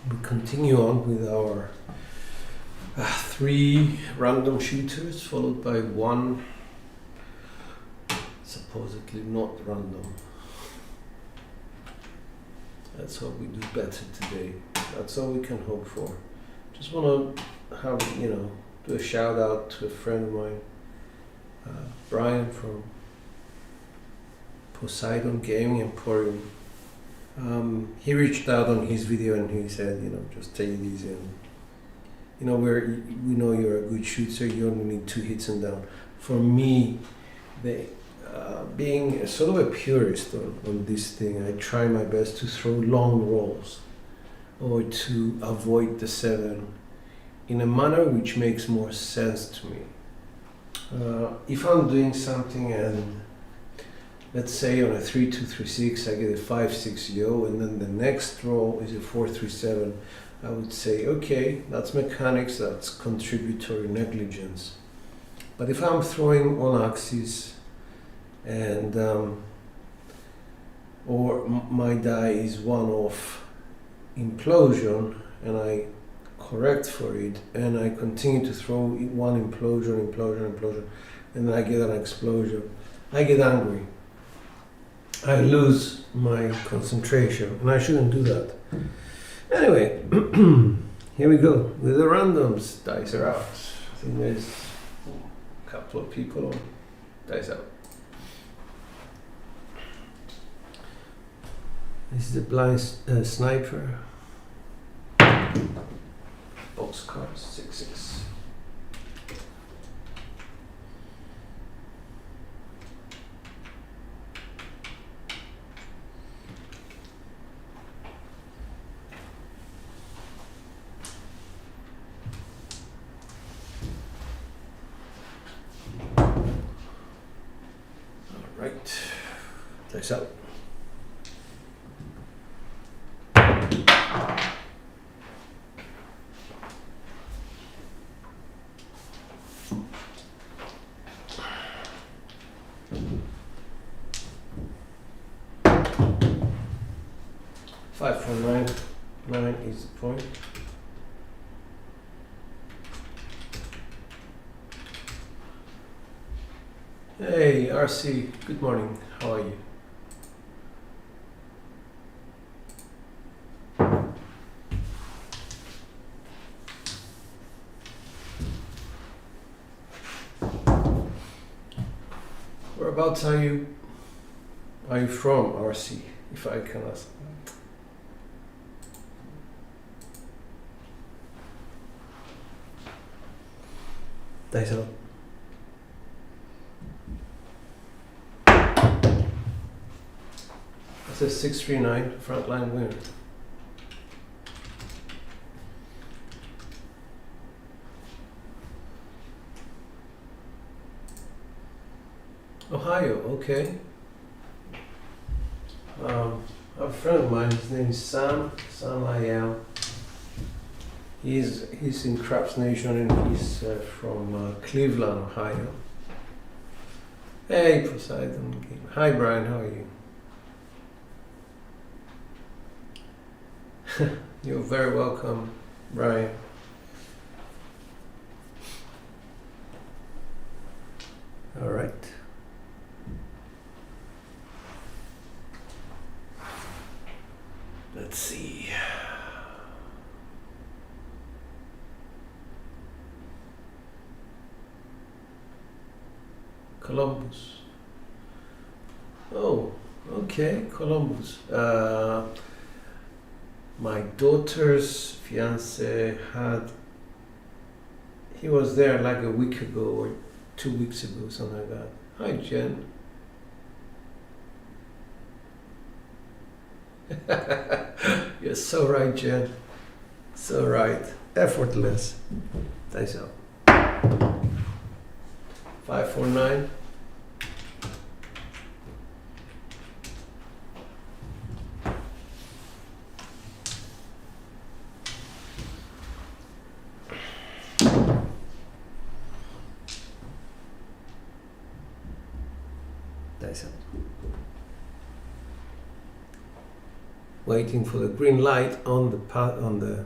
We continue on with our 3 random shooters, followed by 1 supposedly not random. Let's hope we do better today. That's all we can hope for. Just want to have, do a shout out to a friend of mine, Brian from Poseidon Gaming Emporium. He reached out on his video and he said, just take it easy. And, we know you're a good shooter. You only need 2 hits and down. For me, being sort of a purist on this thing, I try my best to throw long rolls or to avoid the 7 in a manner which makes more sense to me. If I'm doing something and let's say on a 3-2-3-6 I get a 5-6 yo and then the next roll is a 4-3-7, I would say, okay, that's mechanics, that's contributory negligence. But if I'm throwing on axis and or my die is 1 off implosion and I correct for it and I continue to throw 1 implosion, and then I get an explosion, I get angry. I lose my concentration, and I shouldn't do that. Anyway, here we go with the randoms. Dice are out. I think there's a couple of people on. Dice out. This is the blind sniper. Boxcars 6-6. Right, dice out. Five for 9. 9 is the point. Hey, RC, good morning. How are you? Whereabouts are you from, RC, if I can ask? Dice out. That's a 639 frontline winner. Ohio, okay. I have a friend of mine, his name is Sam Lyell. He's in Crapsee Nation and he's from Cleveland, Ohio. Hey, Poseidon. Hi, Brian, how are you? You're very welcome, Brian. All right. Let's see. Columbus. Oh, okay, Columbus. My daughter's fiance he was there like a week ago or 2 weeks ago, something like that. Hi, Jen. You're so right, Jen. So right. Effortless. Dice out. 5 for 9. waiting for the green light on the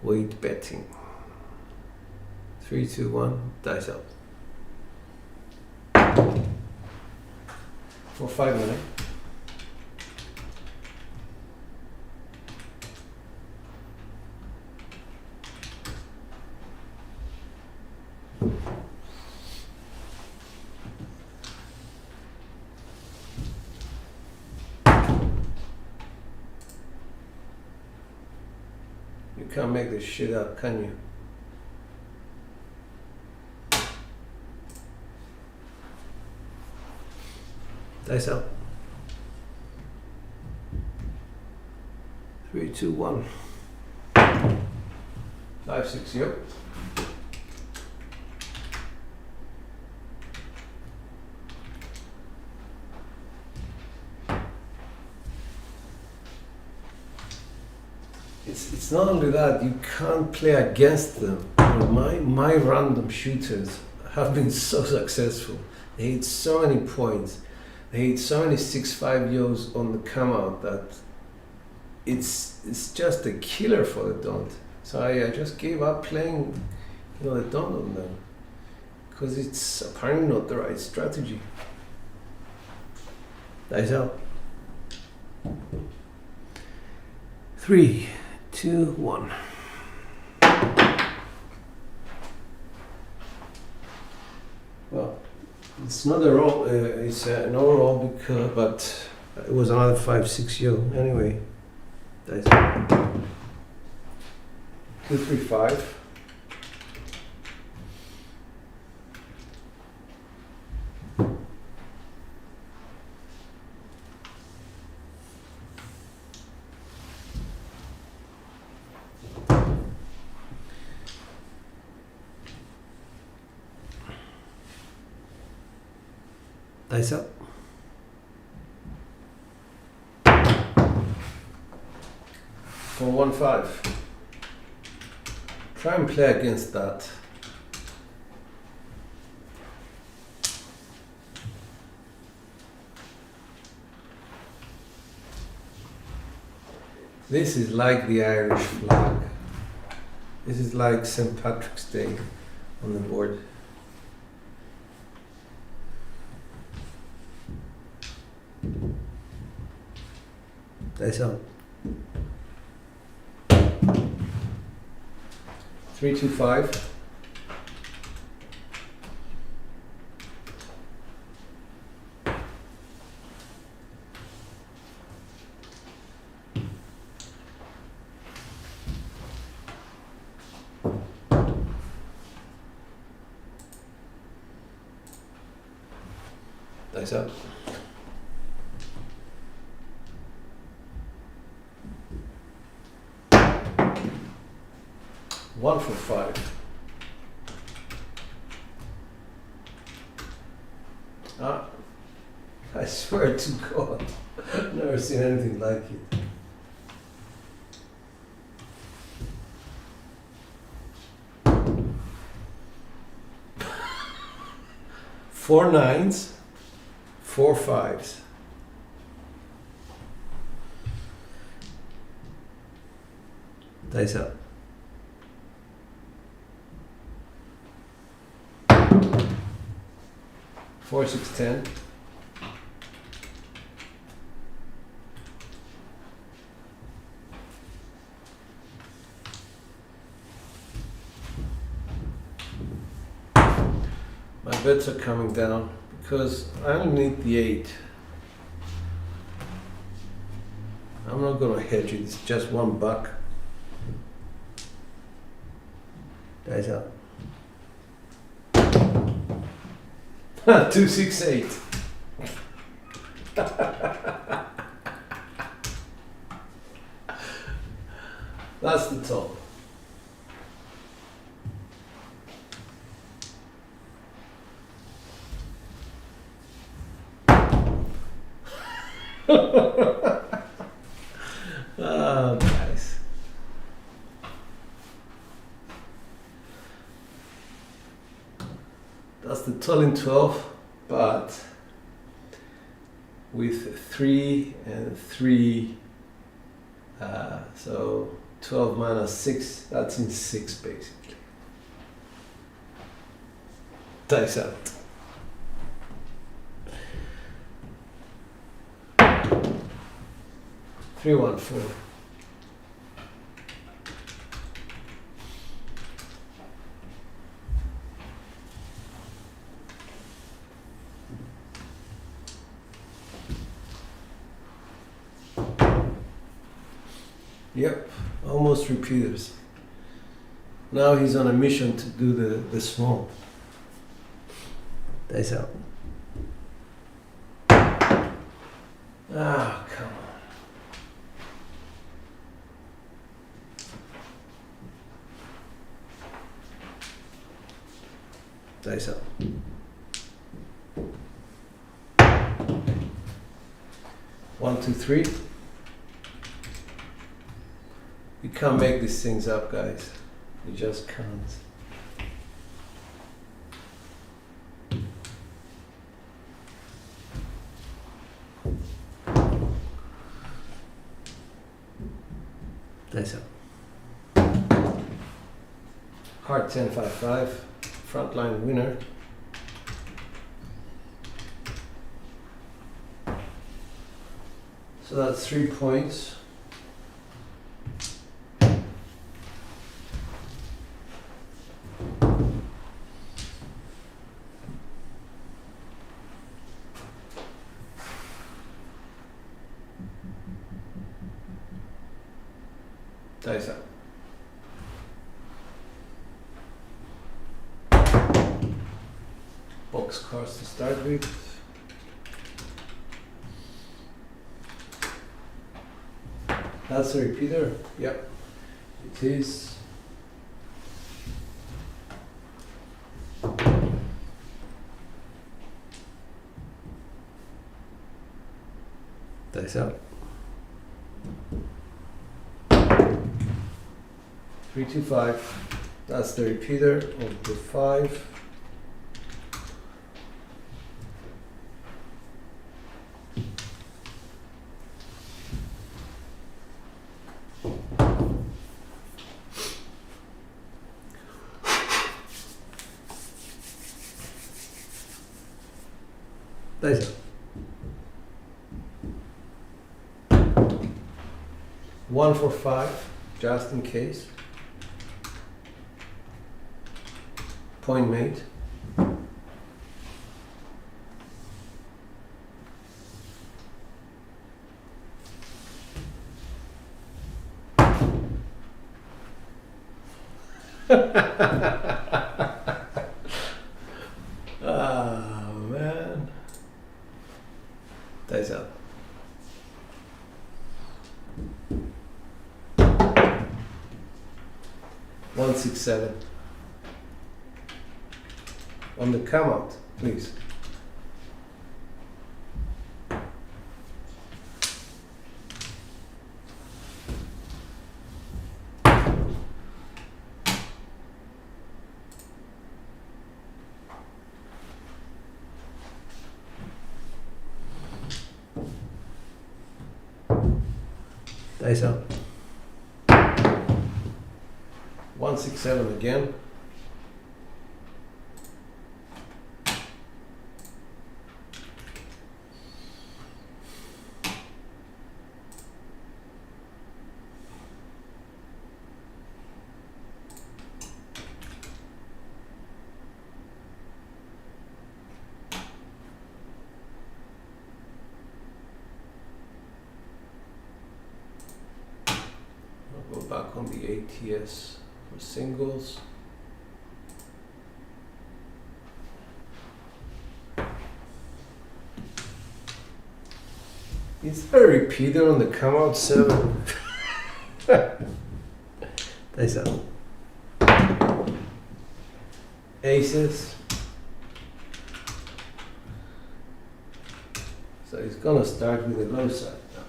weight betting. 3, 2, 1, dice up. 4, 5, 9. You can't make this shit up, can you? Dice up. 3, 2, 1. 5, 6, yep. It's not only that, you can't play against them. You know, my random shooters have been so successful. They hit so many points. They hit so many 6-5 yos on the come out that it's just a killer for the don't. So I just gave up playing, you know, the don't on them because it's apparently not the right strategy. Dice out. 3, 2, 1. Well, it's not a roll. It's an overall because, but it was another 5, 6 yo. Anyway, dice. 2, 3, 5. Dice up. 4, 1, 5. Try and play against that. This is like the Irish flag. This is like St. Patrick's Day on the board. Dice up. 3, 2, 5. Dice up. 1 for 5. Ah, I swear to God, I've never seen anything like it. 4 9s, 4 5s. Dice up. 4, 6, 10. My bets are coming down because I only need the 8. I'm not going to hedge it, it's just $1. Dice up. 2, 6, 8. That's the top. Oh, guys. That's the total in 12, but with 3 and 3, so 12 minus 6, that's in 6 basically. Dice out. Three, 1, 4. Yep, almost repeaters. Now he's on a mission to do the small. Dice out. Ah, come on. Dice out. One, two, three. You can't make these things up, guys. You just can't. Dice out. Heart 10, 5, 5. Frontline winner. So that's 3 points. Dice up. Box cards to start with. That's a repeater. Yep, it is. Dice out. 3, 2, 5. That's the repeater of the 5. Dice out. 1 for 5, just in case. Point made. Ah, man. Dice out. One, 6, 7. On the come out, please. Dice out. 1, 6, 7 again. I'll go back on the ATS for singles. Is there a repeater on the come out 7? Dice out. Aces. So he's gonna start with the low side now.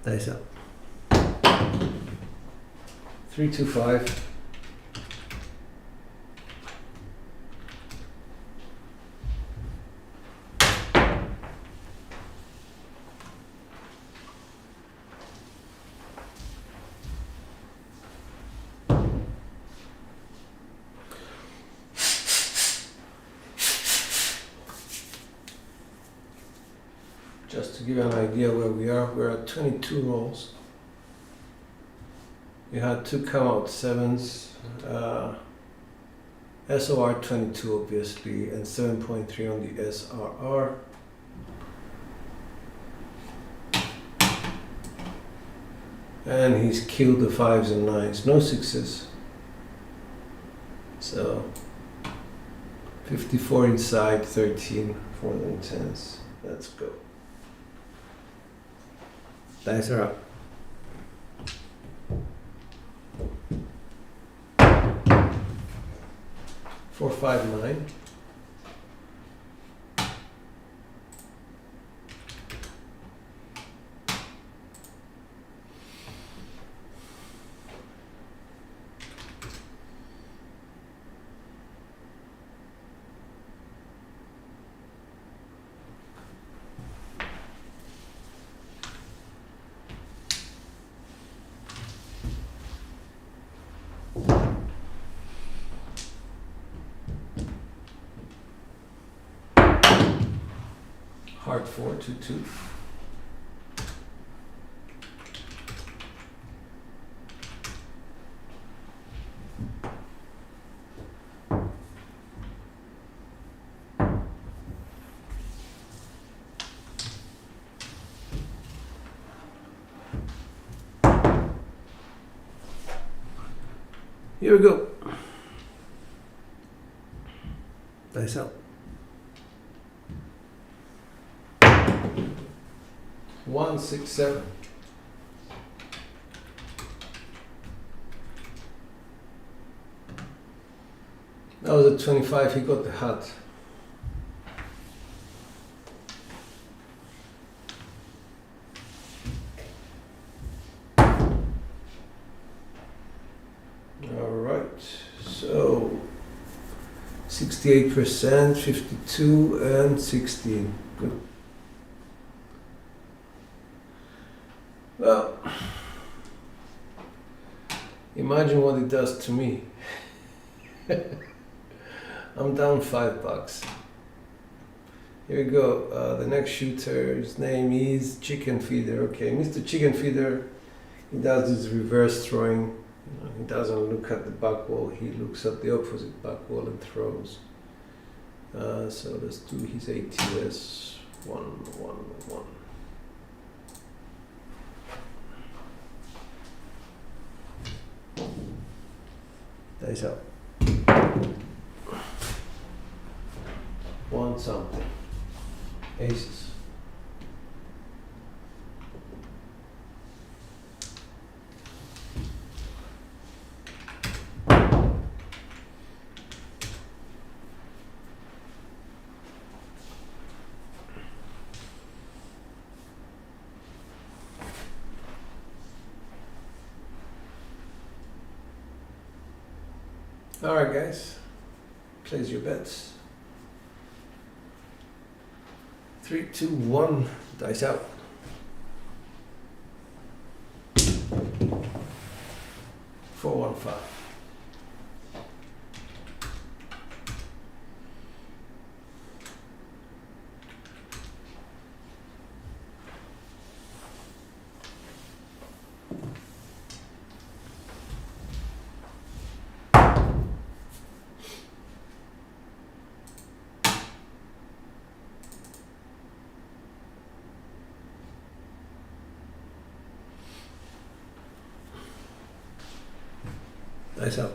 Dice up. 3, 2, 5. Just to give you an idea where we are, we're at 22 rolls. We had two come out sevens, SOR 22 obviously, and 7.3 on the SRR. And he's killed the fives and nines, no sixes. So 54 inside, 13 for the tens. Let's go. Dice are up. 4, 5, 9. Hard 4, 2, 2. Here we go. Dice out. 1, 6, 7. That was a 25. He got the hat. All right. So 68%, 52, and 16. Good. Well, imagine what it does to me. I'm down $5. Here we go. The next shooter, his name is Chicken Feeder. Okay, Mr. Chicken Feeder, he does this reverse throwing. He doesn't look at the back wall, he looks at the opposite back wall and throws. So let's do his ATS 1, 1, 1. Dice out. 1 something. Aces. All right, guys, place your bets. 3, 2, 1, dice out. 4, 1, 5. Dice out.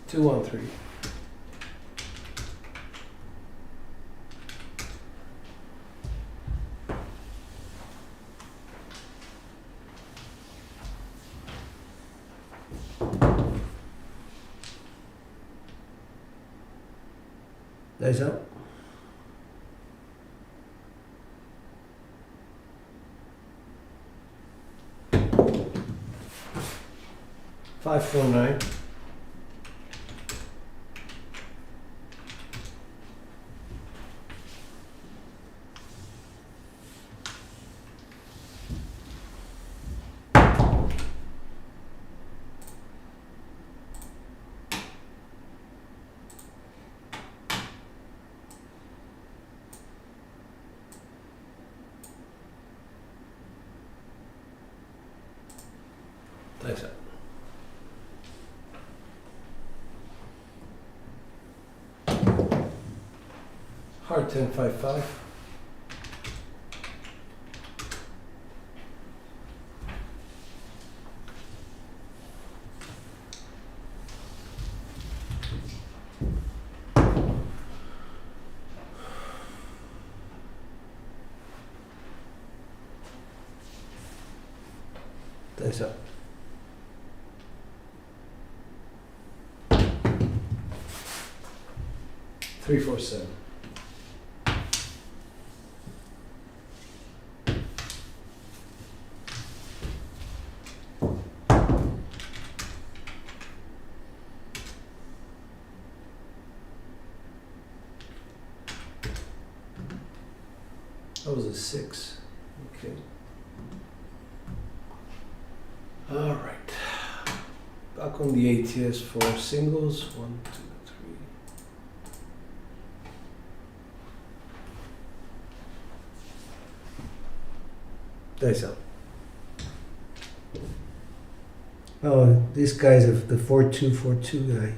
2, 1, 3. Dice out. 5, 4, 9. Hard 10-5-5. Dice up. Three, four, seven. That was a 6. Okay. All right. Back on the ATS for singles. 1, 2, 3. Dice up. Oh, this guy's the 4-2-4-2 guy.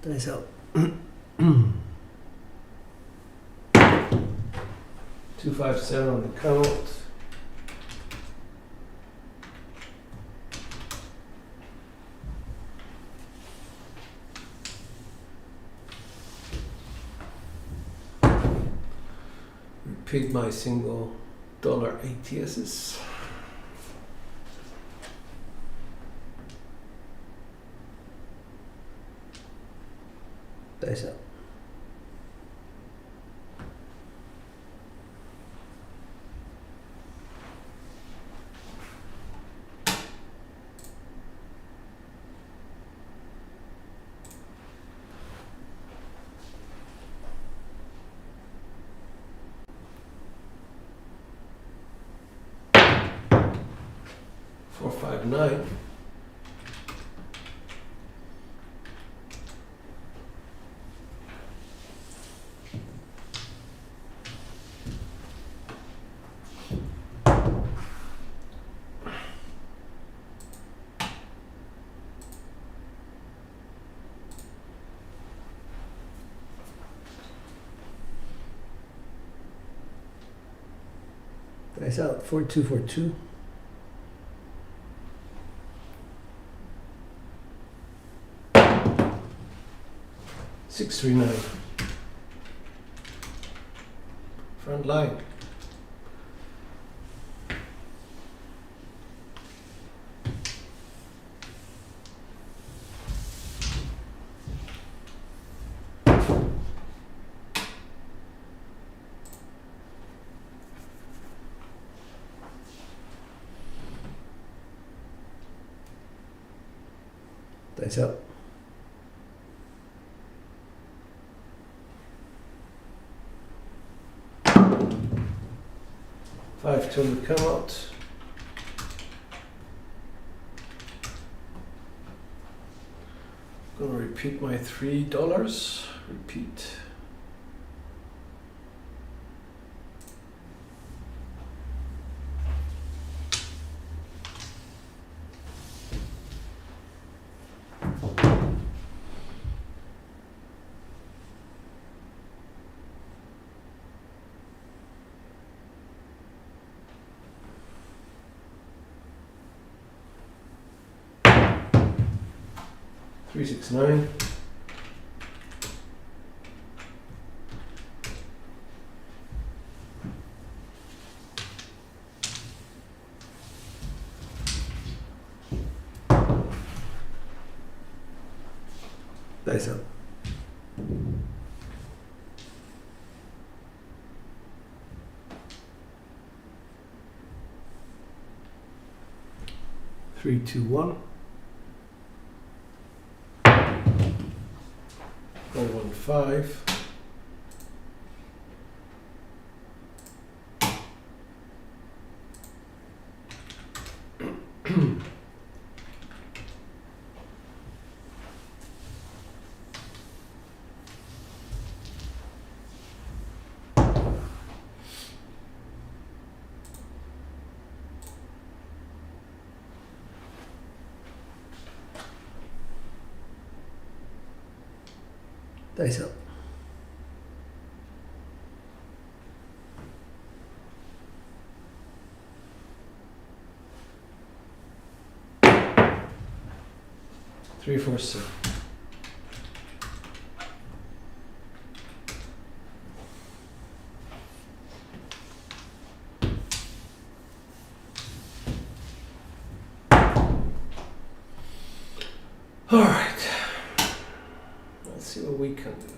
Dice out. 2-5-7 on the count. Repeat my single dollar ATSs. Dice out. Four, 5, 9. Dice out. 4-2-4-2. 6-3-9. Front line. Dice up. 5 till we come out. Gonna repeat my $3. Repeat. Three, 6, 9. Dice up. Three, 2, 1. 4-1-5. Dice up. Three, four, six. All right. Let's see what we can do.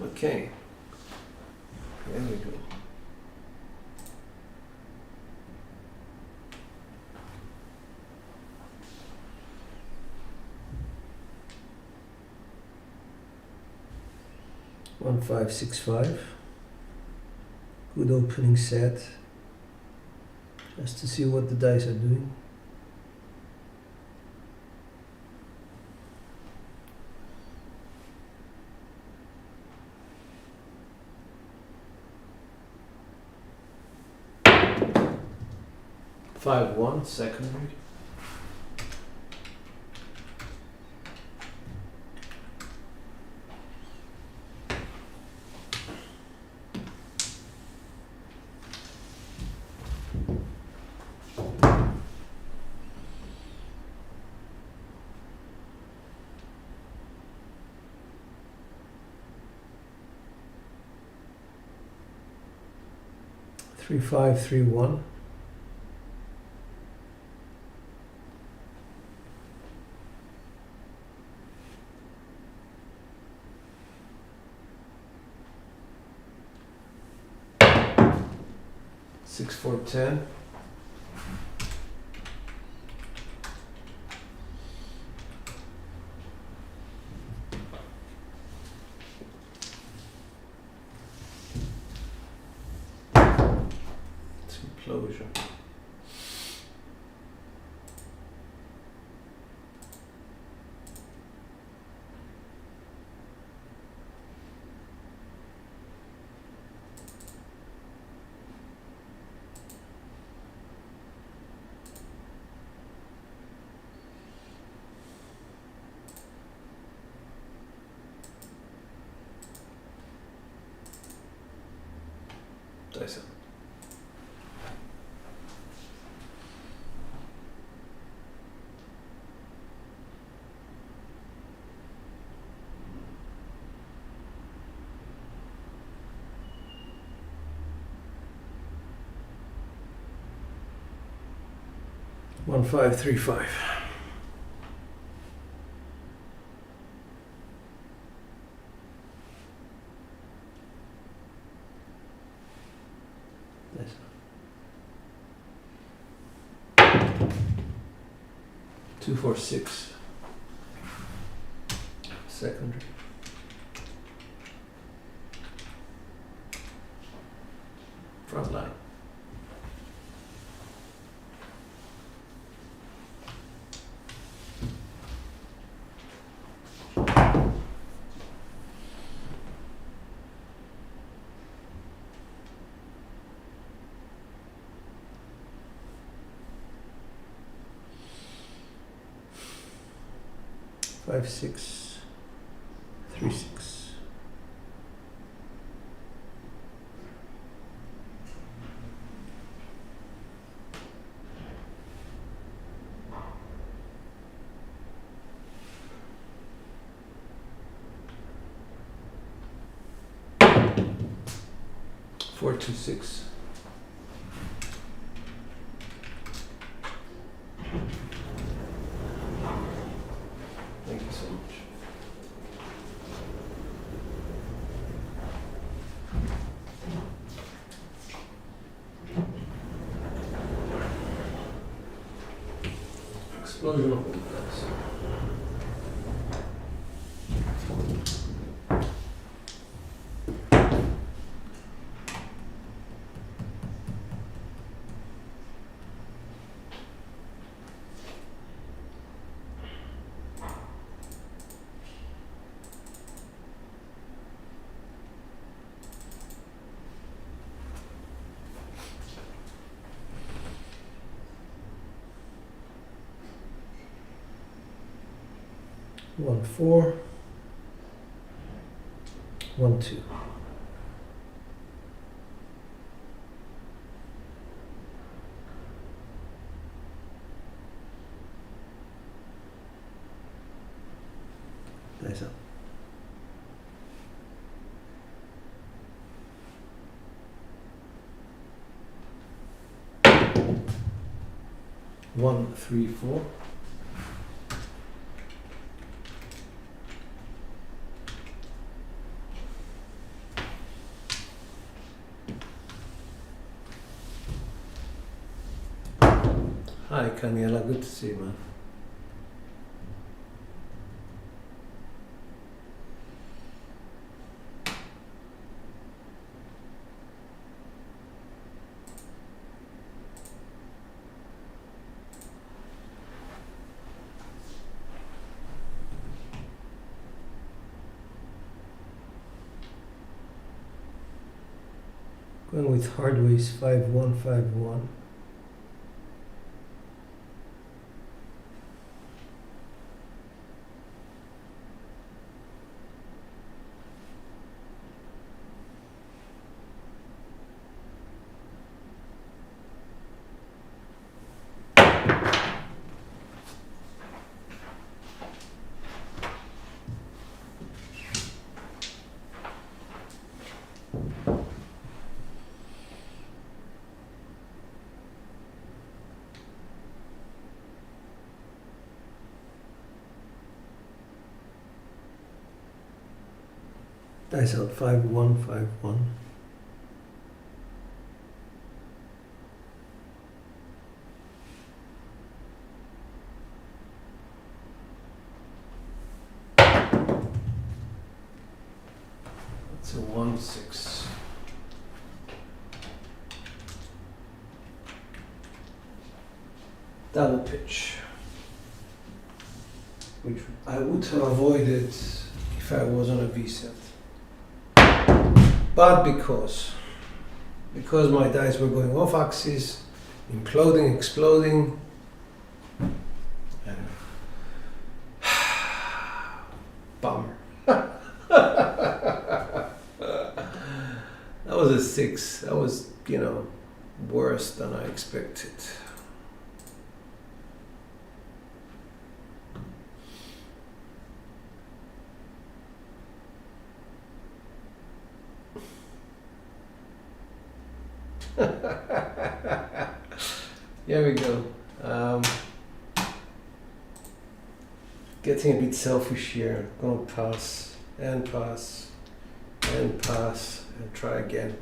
Okay, there we go. One, 5, 6, 5. Good opening set. Just to see what the dice are doing. Five, one, secondary. Three, 5, 3, 1. Six, 4, 10. It's implosion. Dice up. One, 5, 3, 5. Nice. 2, 4, 6. Secondary. Front line. Five, 6, 3, 6. Four, 2, 6. Thank you so much. Explosion of all 1, 4, 1, 2. Nice up. One, 3, 4. Hi, Kaniela. Good to see you, man. Going with hardways 5, 1, 5, 1. Dice out 5, 1, 5, 1. That's a 1, 6. Double pitch, which I would have avoided if I was on a V set. But because my dice were going off axis, imploding, exploding, bummer. That was a 6. That was, worse than I expected. Here we go. Getting a bit selfish here. I'm gonna pass and pass and pass and try again.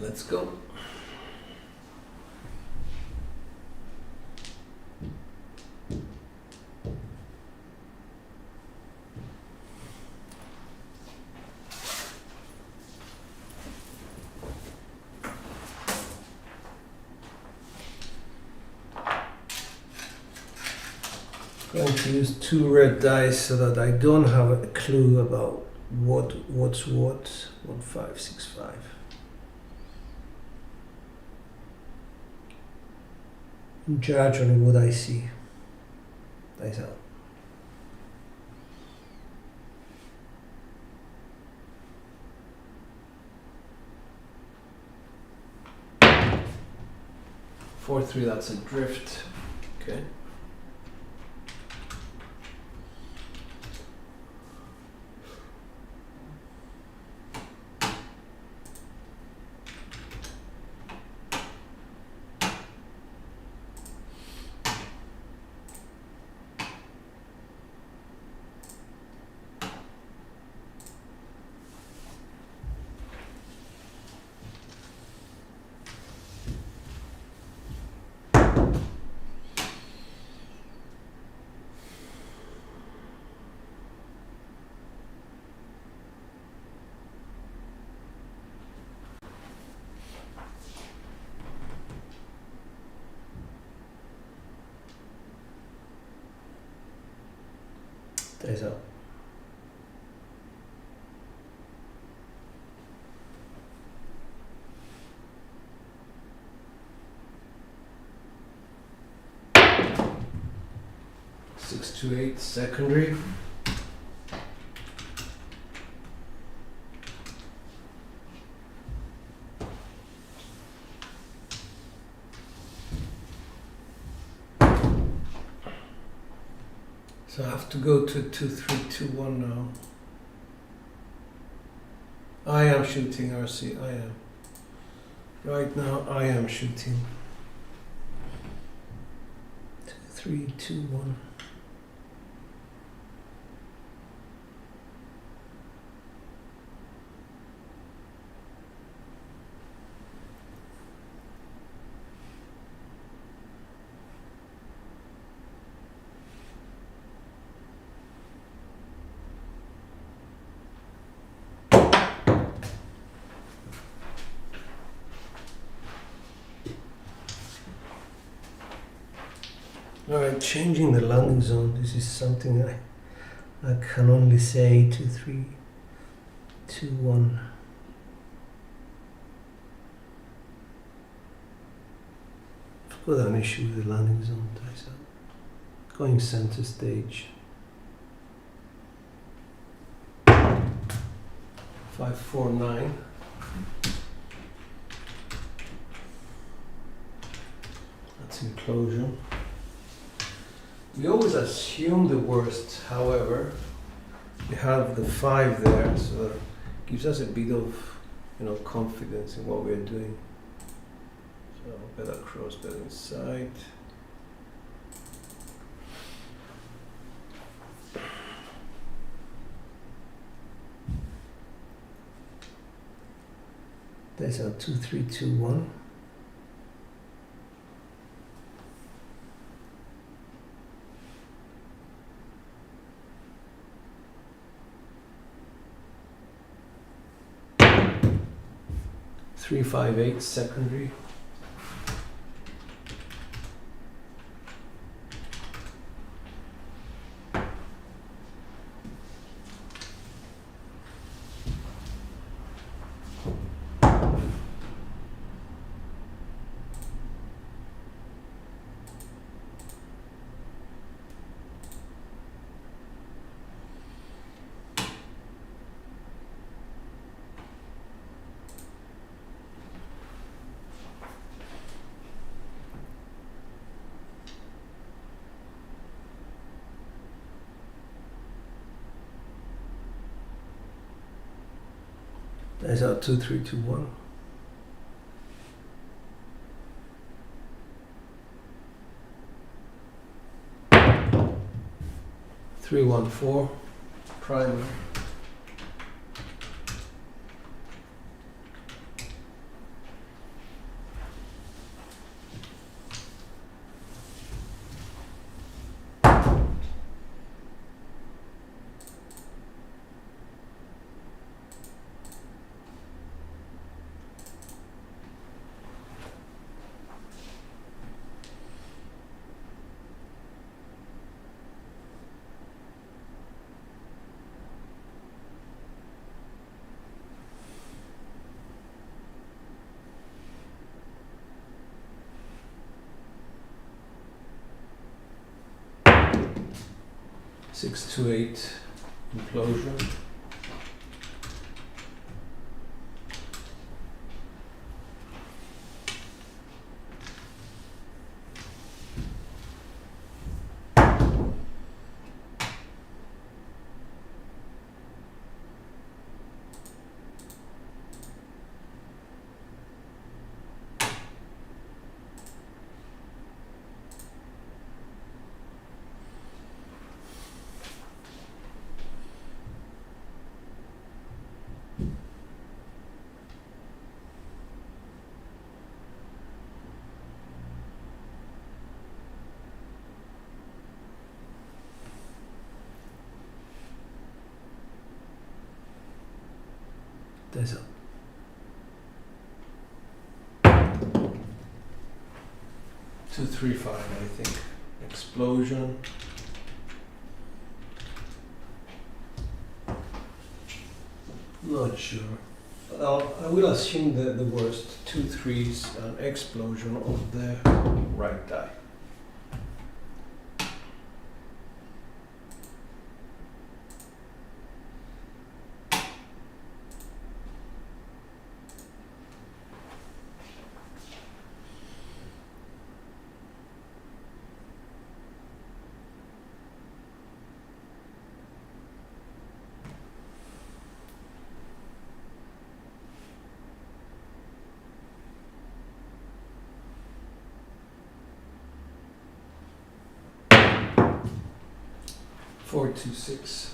Let's go. Going to use 2 red dice so that I don't have a clue about what's what. 1, 5, 6, 5. Judge on what I see. Dice out. Four, 3, that's a drift. Okay. Stays up. Six to eight secondary. So I have to go to 2-3-2-1 now. I am shooting RC, I am. Right now I am shooting. 2-3-2-1. Alright, changing the landing zone. This is something I can only say 2-3-2-1. I've got an issue with the landing zone. Going center stage. 5-4-9. That's enclosure. We always assume the worst, however, we have the 5 there, so that gives us a bit of, confidence in what we're doing. So better cross, better inside. There's our 2-3-2-1. Three, 5, 8 secondary. There's our 2-3-2-1. Three, 1, 4. Primary. Six to 8 enclosure. There's a 2-3-5, I think. Explosion. Not sure. I will assume that the worst. 2 3s, an explosion of the right die. Four, 2, 6.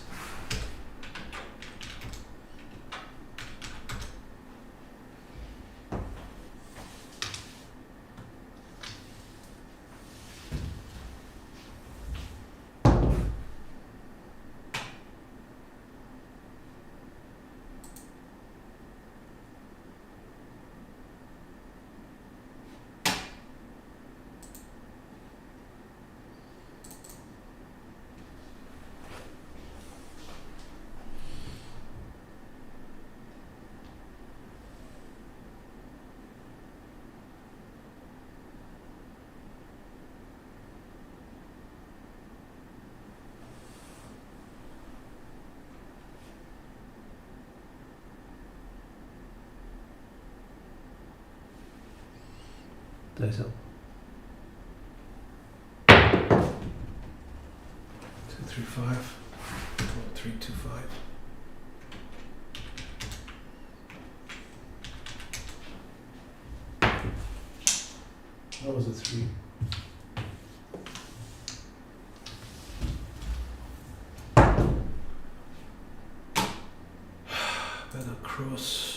Dice up. 2, 3, 5. 3, 2, 5. That was a 3. Better cross.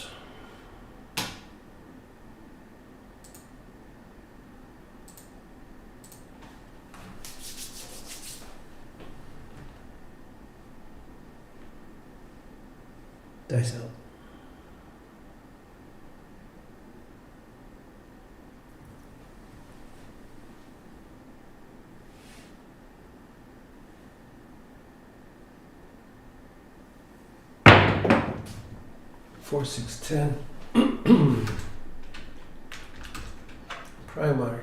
Dice out. Four, 6, 10. Primary.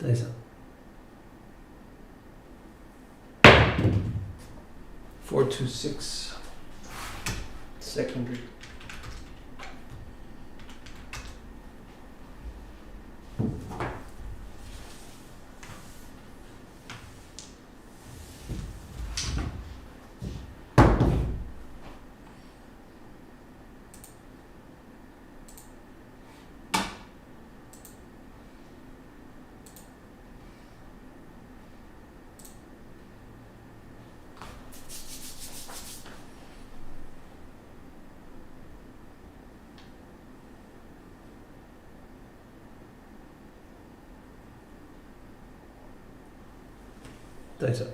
Dice up. 4, 2, 6. Secondary. Dice up.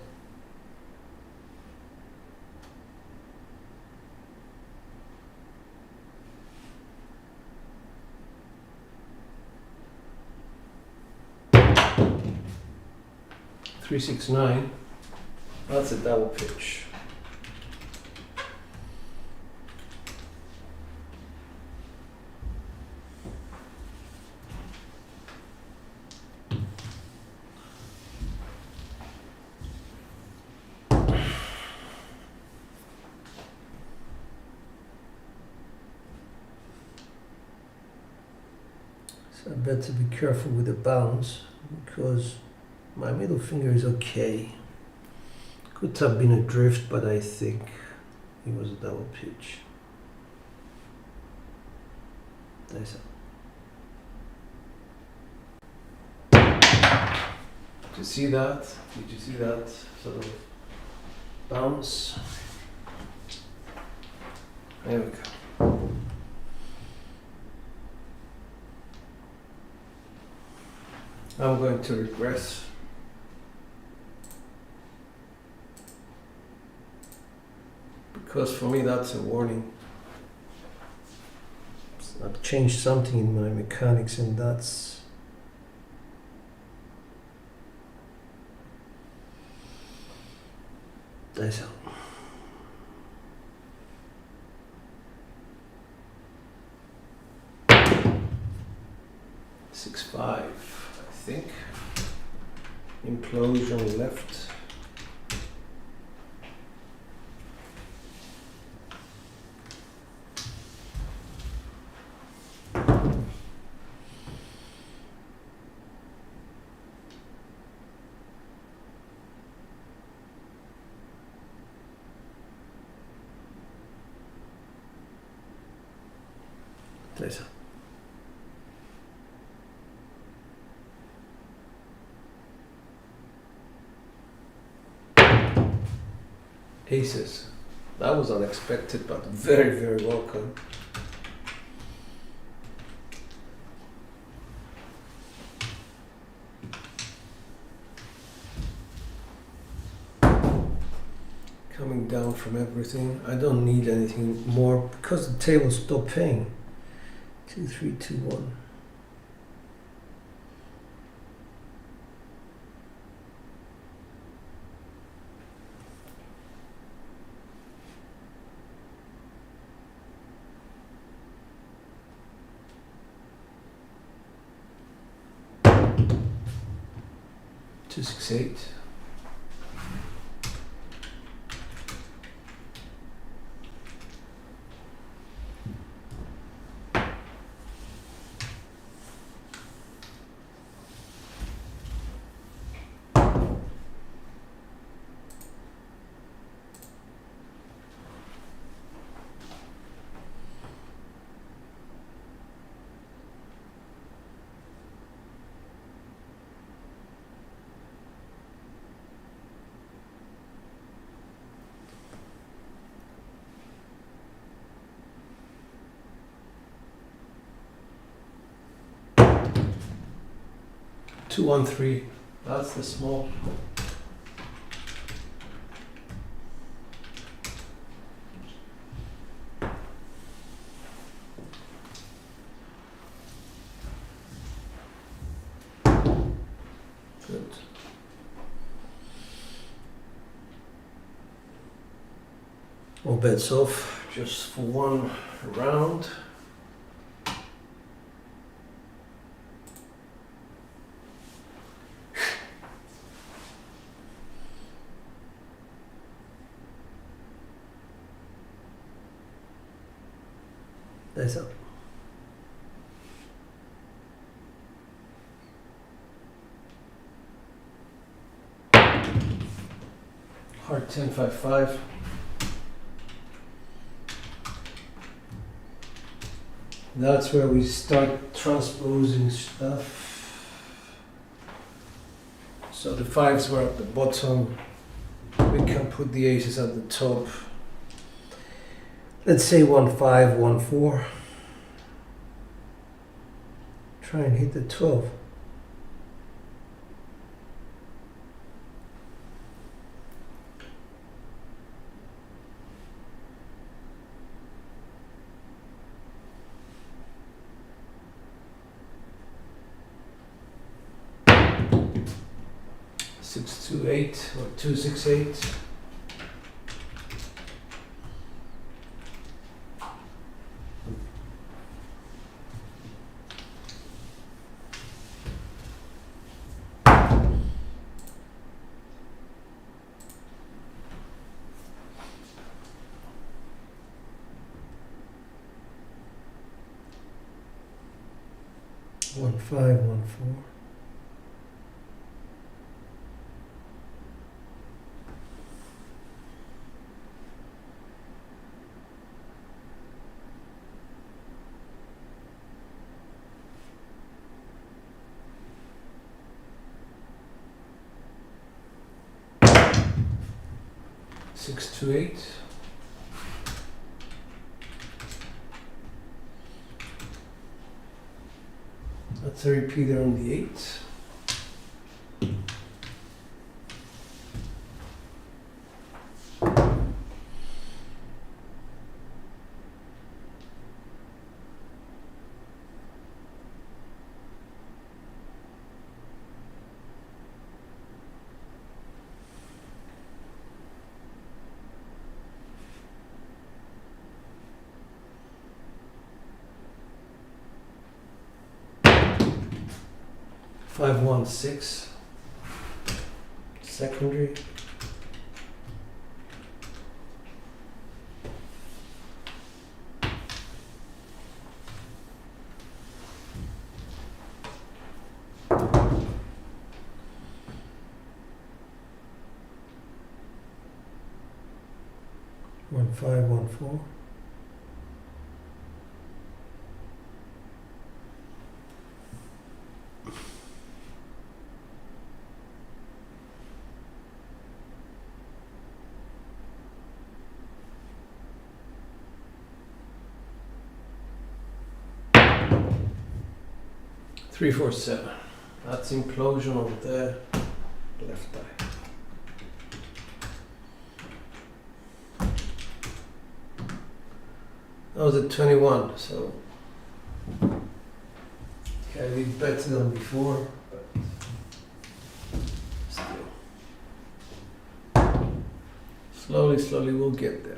3, 6, 9. That's a double pitch. So I better be careful with the bounce because My middle finger is okay. Could have been a drift, but I think it was a double pitch. Nice. Did you see that? Did you see that sort of bounce? There we go. I'm going to regress. Because for me that's a warning. I've changed something in my mechanics, and that's nice. 6-5, I think. Implosion left. Nice. Aces. That was unexpected, but very, very welcome. Coming down from everything. I don't need anything more because the table stopped paying. 2, 3, 2, 1. Two, 6, 8. Two, 1, 3. That's the small. Good. All bets off just for one round. Nice up. Heart 10, 5, 5. That's where we start transposing stuff. So the 5s were at the bottom. We can put the aces at the top. Let's say 1, 5, 1, 4. Try and hit the 12. Six, 2, 8 or 2, 6, 8. One, 5, 1, 4. 6 to 8. That's a repeater on the 8. Five, 1, 6, secondary. One, 5, 1, 4. Three, 4, 7. That's implosion of the left eye. That was at 21, so I did better than before, but still. Slowly we'll get there.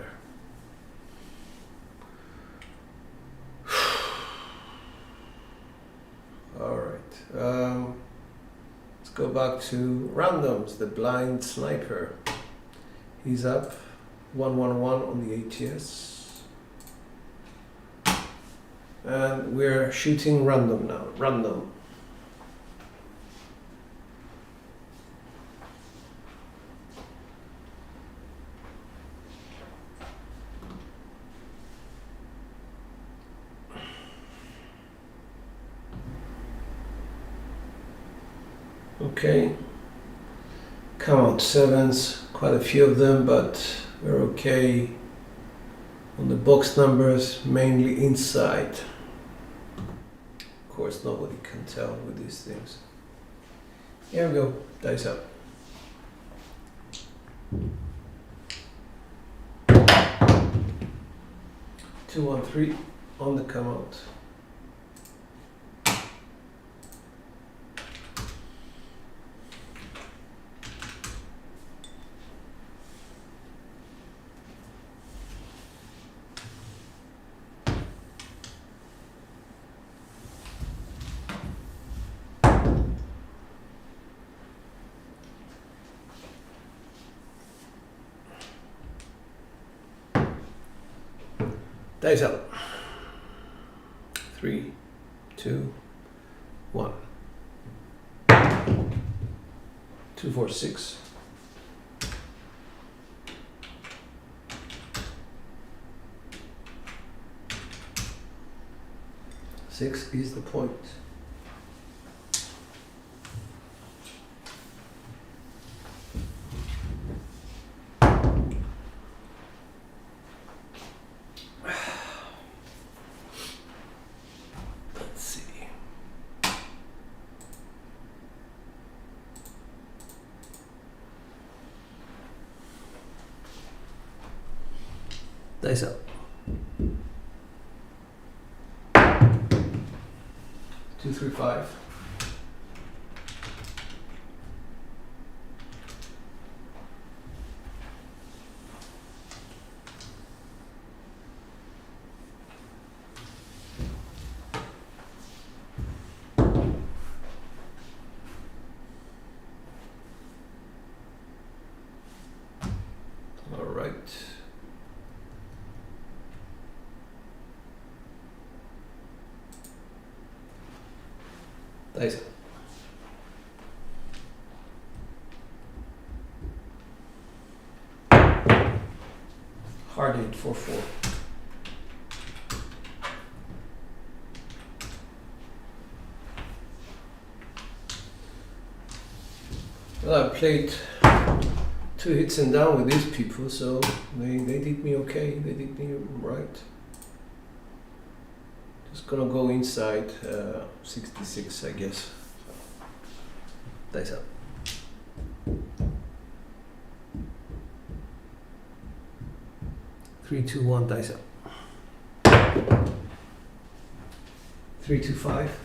Let's go back to randoms. The blind sniper. He's up 111 on the ATS. And we're shooting random now. Random. Okay, come out 7s, quite a few of them, but we're okay on the box numbers, mainly inside. Of course, nobody can tell with these things. Here we go, dice up. Two, 1, 3 on the come out. Dice up. 3, 2, 1. 2, 4, 6. 6 is the point. Dice up. 2, 3, 5. All right. Dice. Hard 8, 4, 4. Well, I played 2 hits and down with these people, so they did me okay. They did me right. Just gonna go inside 66, I guess. Dice up. 3, 2, 1, dice up. 3, 2, 5.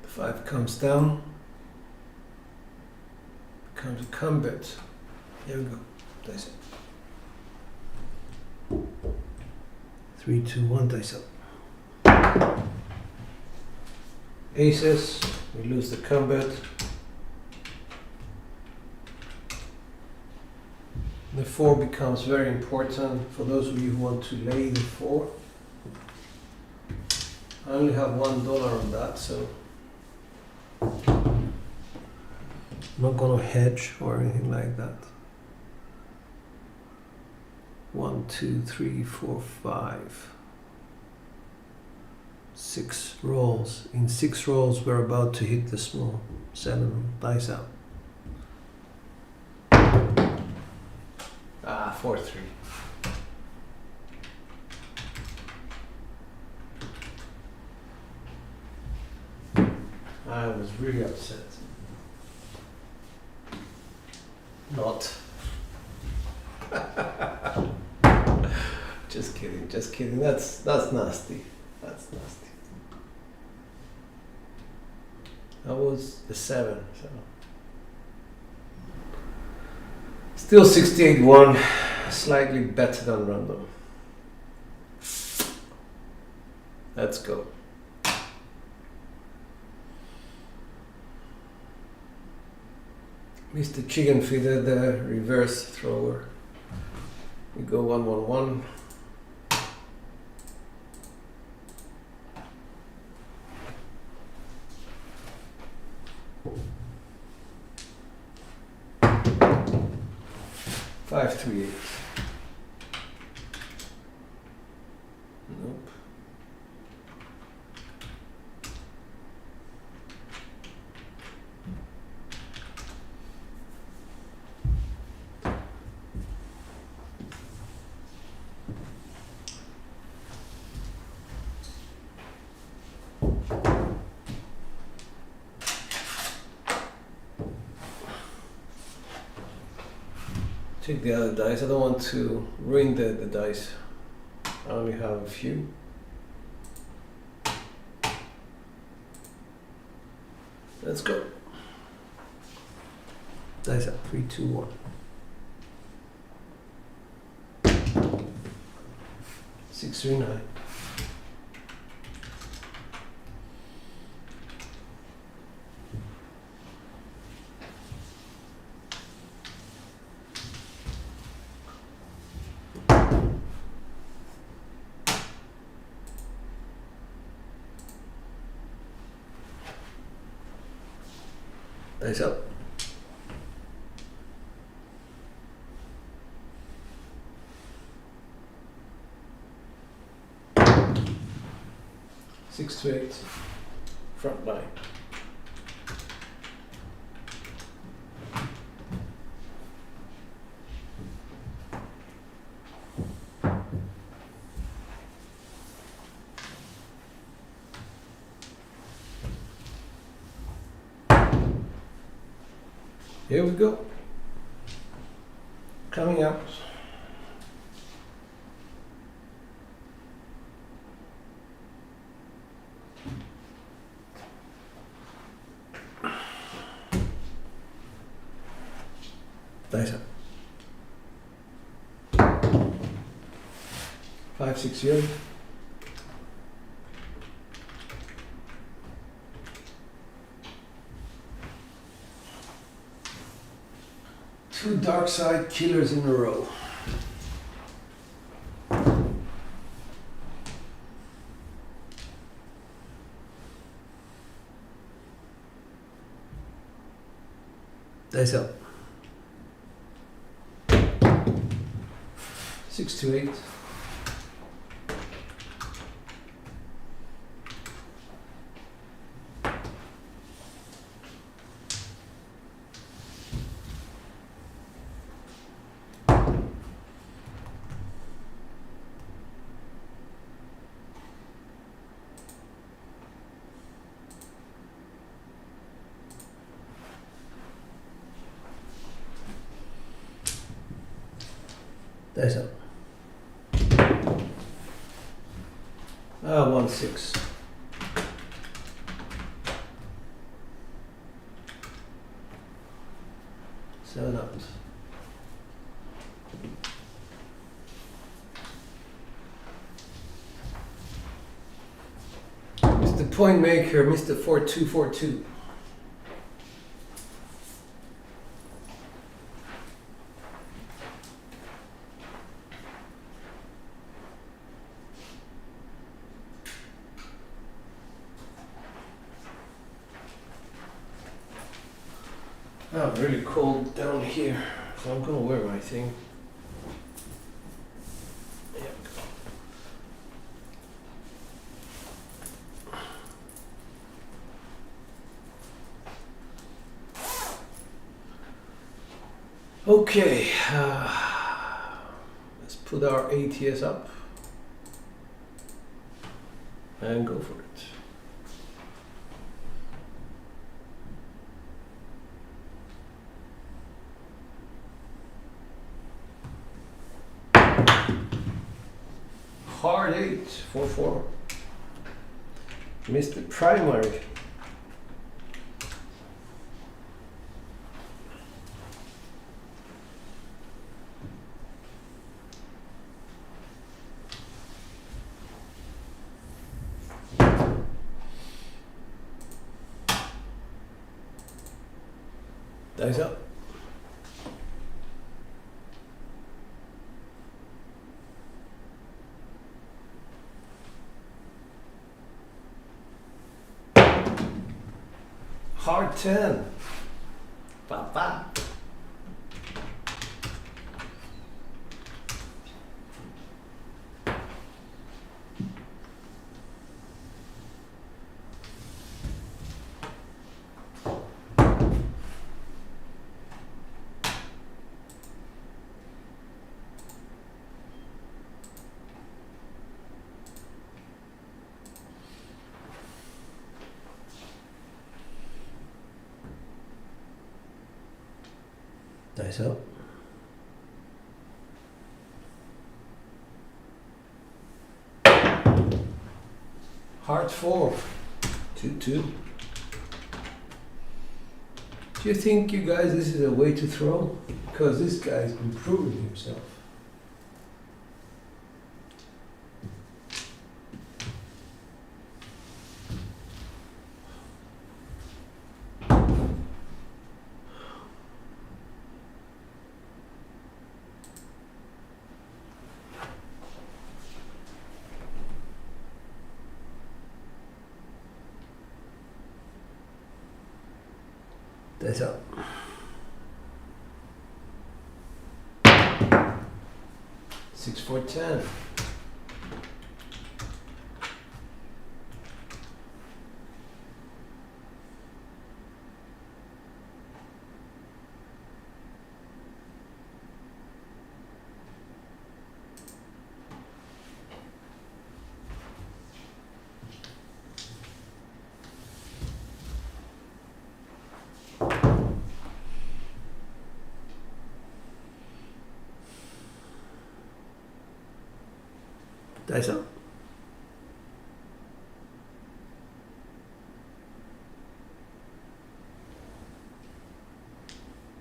The 5 comes down. Becomes a combat. Here we go. Dice up. 3, 2, 1, dice up. Aces, we lose the combat. The 4 becomes very important for those of you who want to lay the 4. I only have $1 on that, so I'm not gonna hedge or anything like that. 1, 2, 3, 4, 5. 6 rolls. In 6 rolls, we're about to hit the small. 7 dice out. 4, 3. I was really upset. Not. Just kidding, just kidding. That's nasty. That's nasty. That was a 7, so still 68-1, slightly better than random. Let's go. Mr. Chicken Feeder, the reverse thrower. We go 1, 1, 1. Five, 3, 8. Nope. Take the other dice. I don't want to ruin the dice. I only have a few. Let's go. Dice up. 3, 2, 1. 6, 3, 9. Dice up. 6 to 8. Front line. Here we go. Coming out. Dice up. 5, 6 here. Two dark side killers in a row. Dice up. 6 to 8. Dice up. 1 6. Seven up. Mr. Point Maker, Mr. 4242. Oh, really cold down here, so I'm gonna wear my thing. Yep. Okay, let's put our ATS up and go for it. Hard 8, 4 4. Missed the primary. Dice up. Hard 10. Papa. Dice up. Hard 4. 2 2. Do you think, you guys, this is a way to throw? Because this guy's improving himself. That's up. Six, 4, 10. Dice up.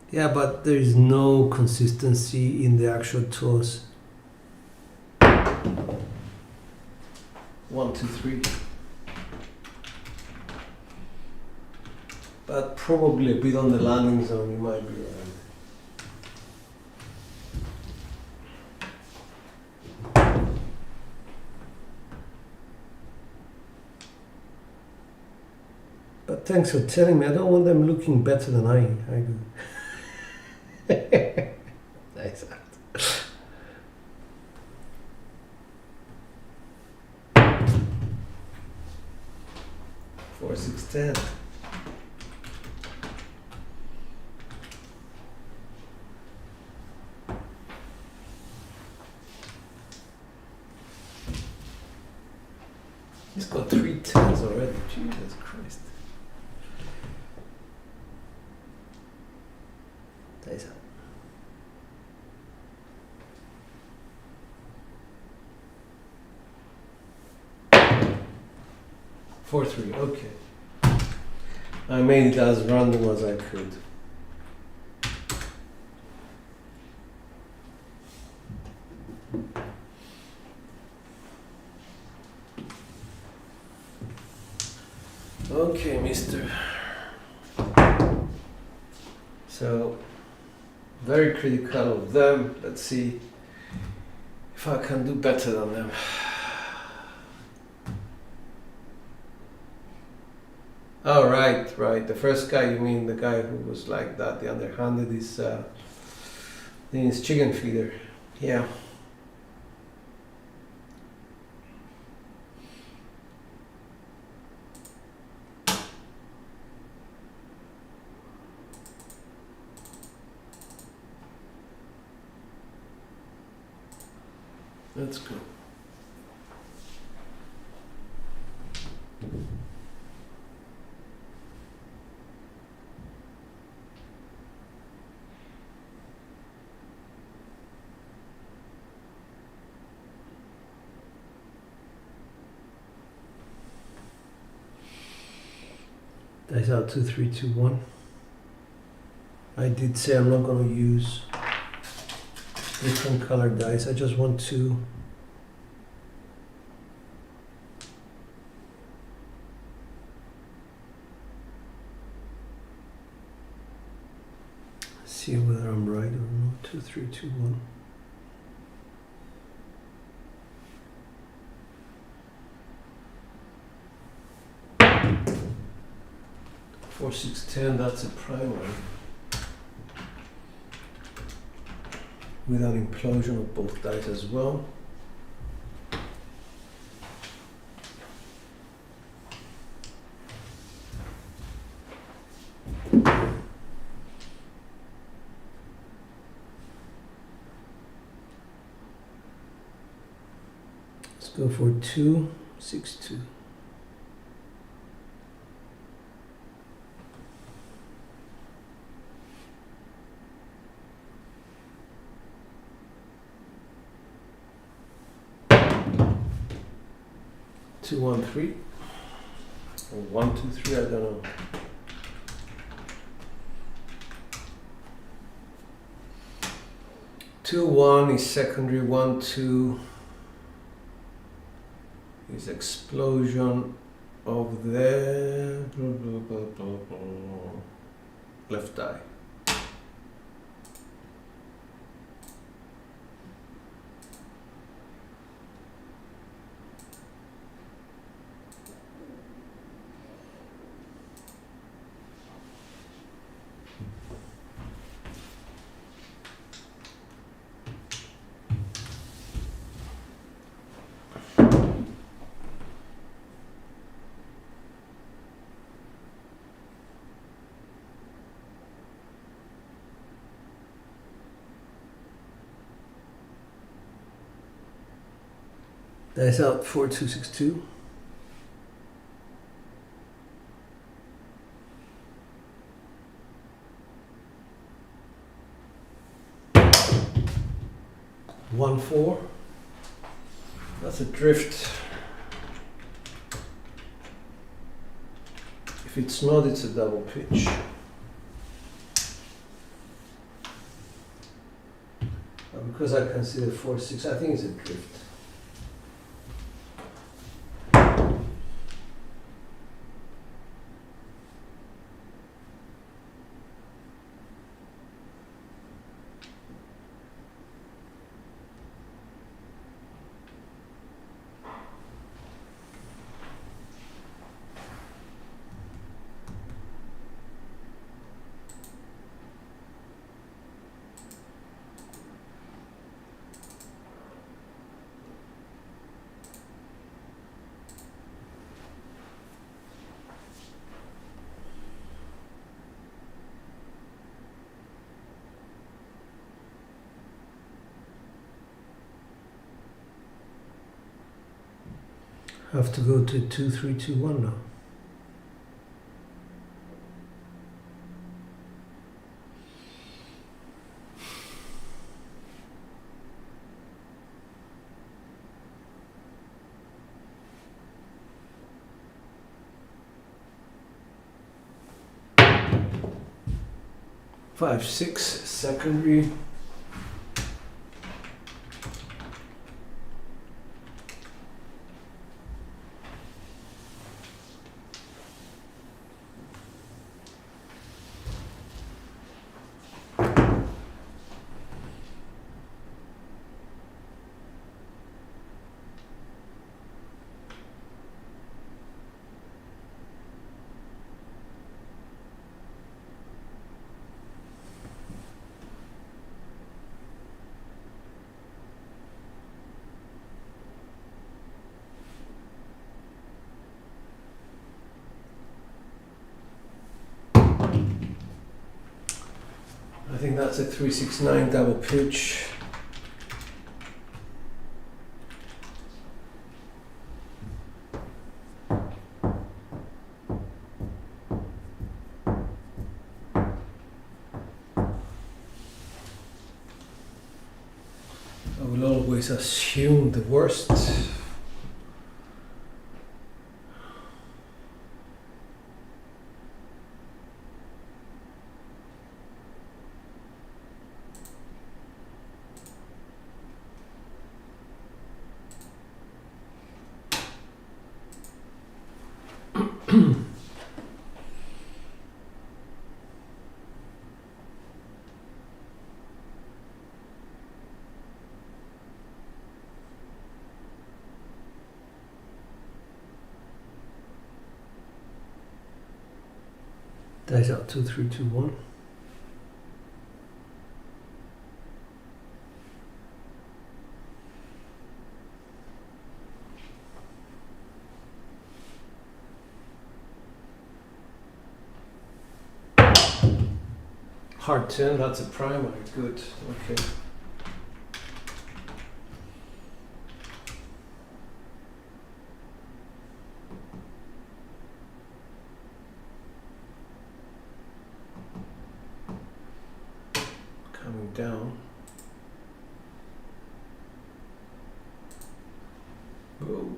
Yeah, but there is no consistency in the actual toss. 1 2 3. But probably a bit on the landing zone, you might be right. But thanks for telling me. I don't want them looking better than I do. 4, 6, 10. He's got 3 10s already. Jesus Christ. Dice out. 4, 3. Okay. I made it as random as I could. Okay, mister. So, very critical of them. Let's see if I can do better than them. Oh, right. The first guy, you mean the guy who was like that, the underhanded, is his chicken feeder. Yeah. Let's go. Dice out 2, 3, 2, 1. I did say I'm not going to use different colored dice. I just want to see whether I'm right or not. 2, 3, 2, 1. Four, 6, 10, that's a primary. With an implosion of both dice as well. Let's go for 2, 6, 2. Two, 1, 3, or 1, 2, 3. I don't know. Two, 1 is secondary. 1, 2 is explosion of the left eye. Dice out 4, 2, 6, 2. One, 4. That's a drift. If it's not, it's a double pitch. Because I consider 4, 6, I think it's a drift. Have to go to 2321 now. Five, six, secondary. I think that's a 369 double pitch. I will always assume the worst. Dice out 2, 3, 2, 1. Hard 10, that's a primary. Good. Okay. Coming down. Whoa.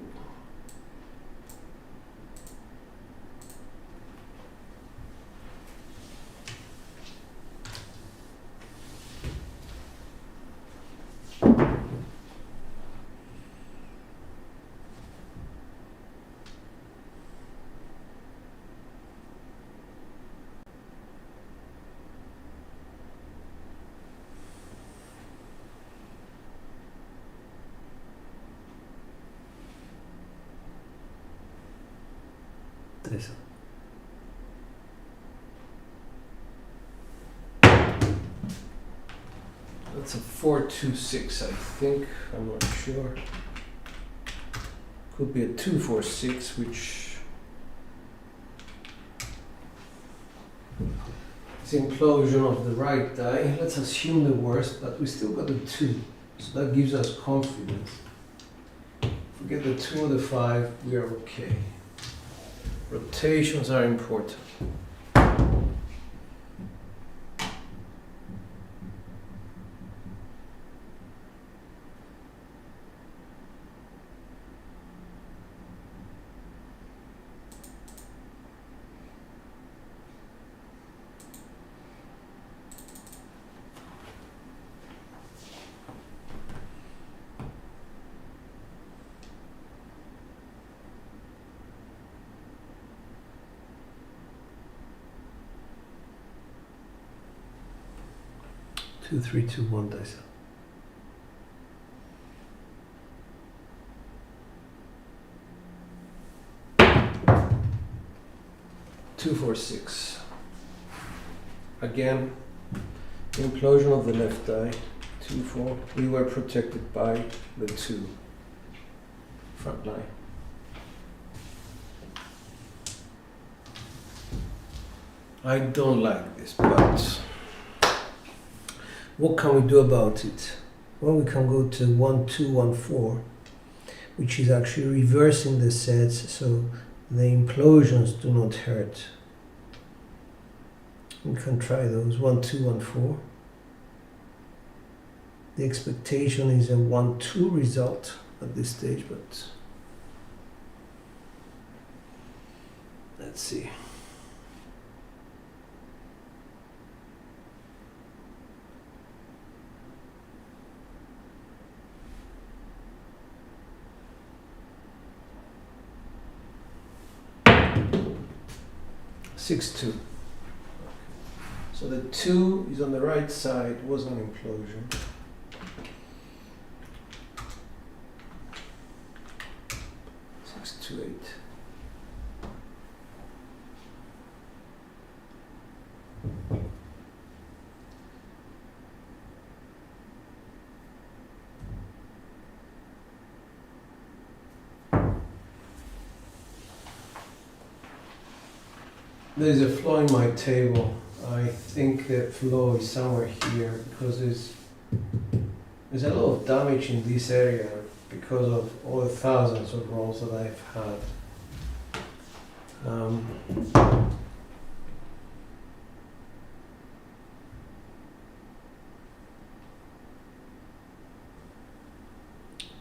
This. That's a 4-2-6, I think. I'm not sure. Could be a 2-4-6, which is implosion of the right die. Let's assume the worst, but we still got a 2, so that gives us confidence. If we get the 2 or the 5, we are okay. Rotations are important. Two, 3, 2, 1 dice. 2-4-6. Again, implosion of the left die. 2-4. We were protected by the 2 front line. I don't like this, but what can we do about it? Well, we can go to 1-2-1-4. which is actually reversing the sets so the implosions do not hurt. We can try those 1, 2, 1, 4. The expectation is a 1, 2 result at this stage, but let's see. Six, 2. So the 2 is on the right side, was an implosion. Six, 2, 8. There's a flaw in my table. I think the flaw is somewhere here because there's a lot of damage in this area because of all the thousands of rolls that I've had.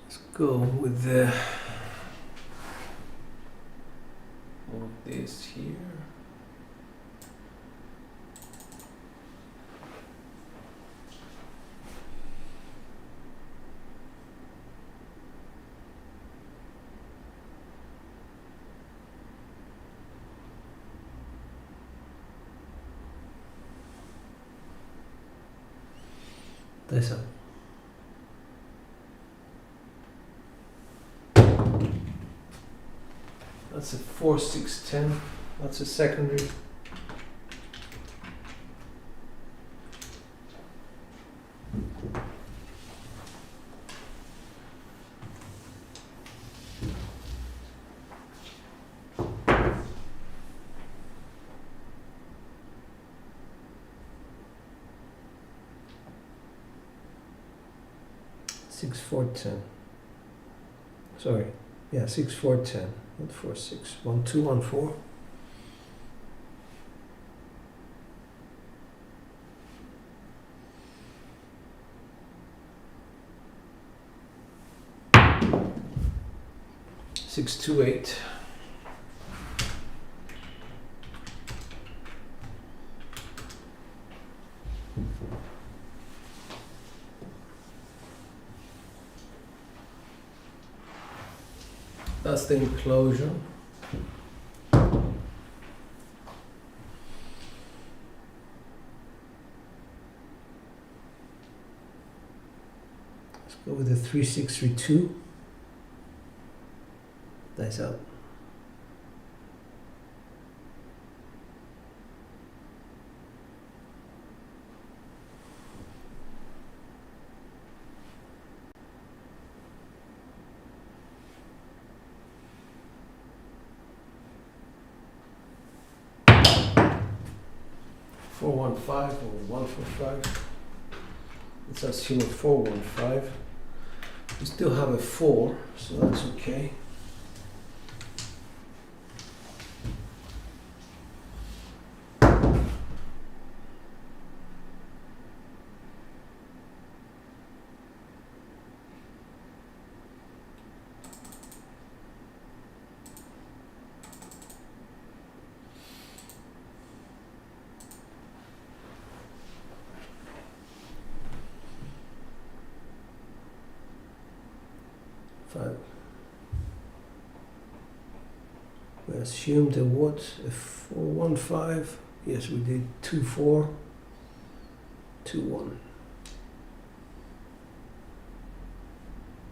Let's go with this here. This one. That's a 4, 6, 10. That's a secondary. Six, 4, 10. Sorry, yeah, 6, 4, 10. Not 4, 6. 1, 2, 1, 4. Six, 2, 8. That's the enclosure. Let's go with the 3, 6, 3, 2. Nice out. Four, 1, 5 or 1, 4, 5. Let's assume a 4, 1, 5. We still have a 4, so that's okay. We assumed a what? A 4, 1, 5. Yes, we did 2, 4, 2, 1.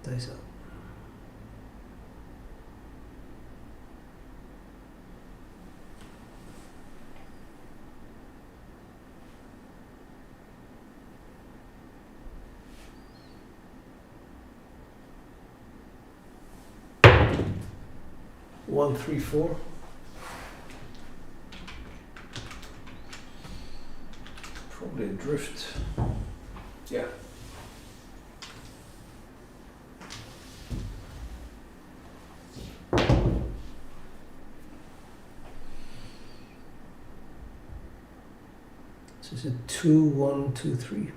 Dice up. One, 3, 4. Probably a drift. Yeah. Is it 2, 1, 2, 3?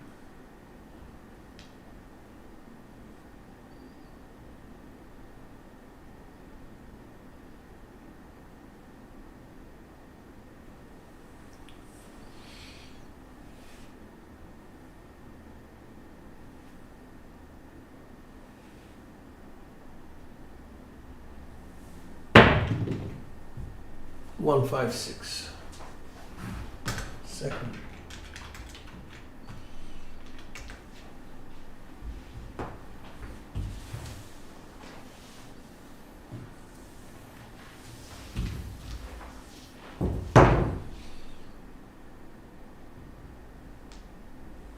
One, 5, 6. Second.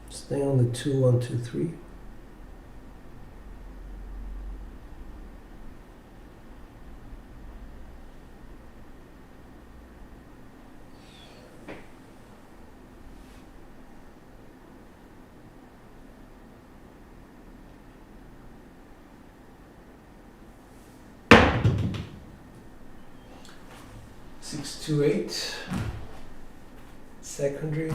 Stay on the 2, 1, 2, 3. Six, 2, 8. Secondary.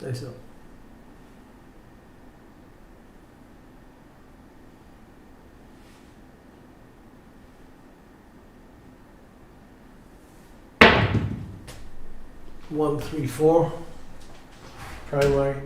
That's all. One, 3, 4. Primary.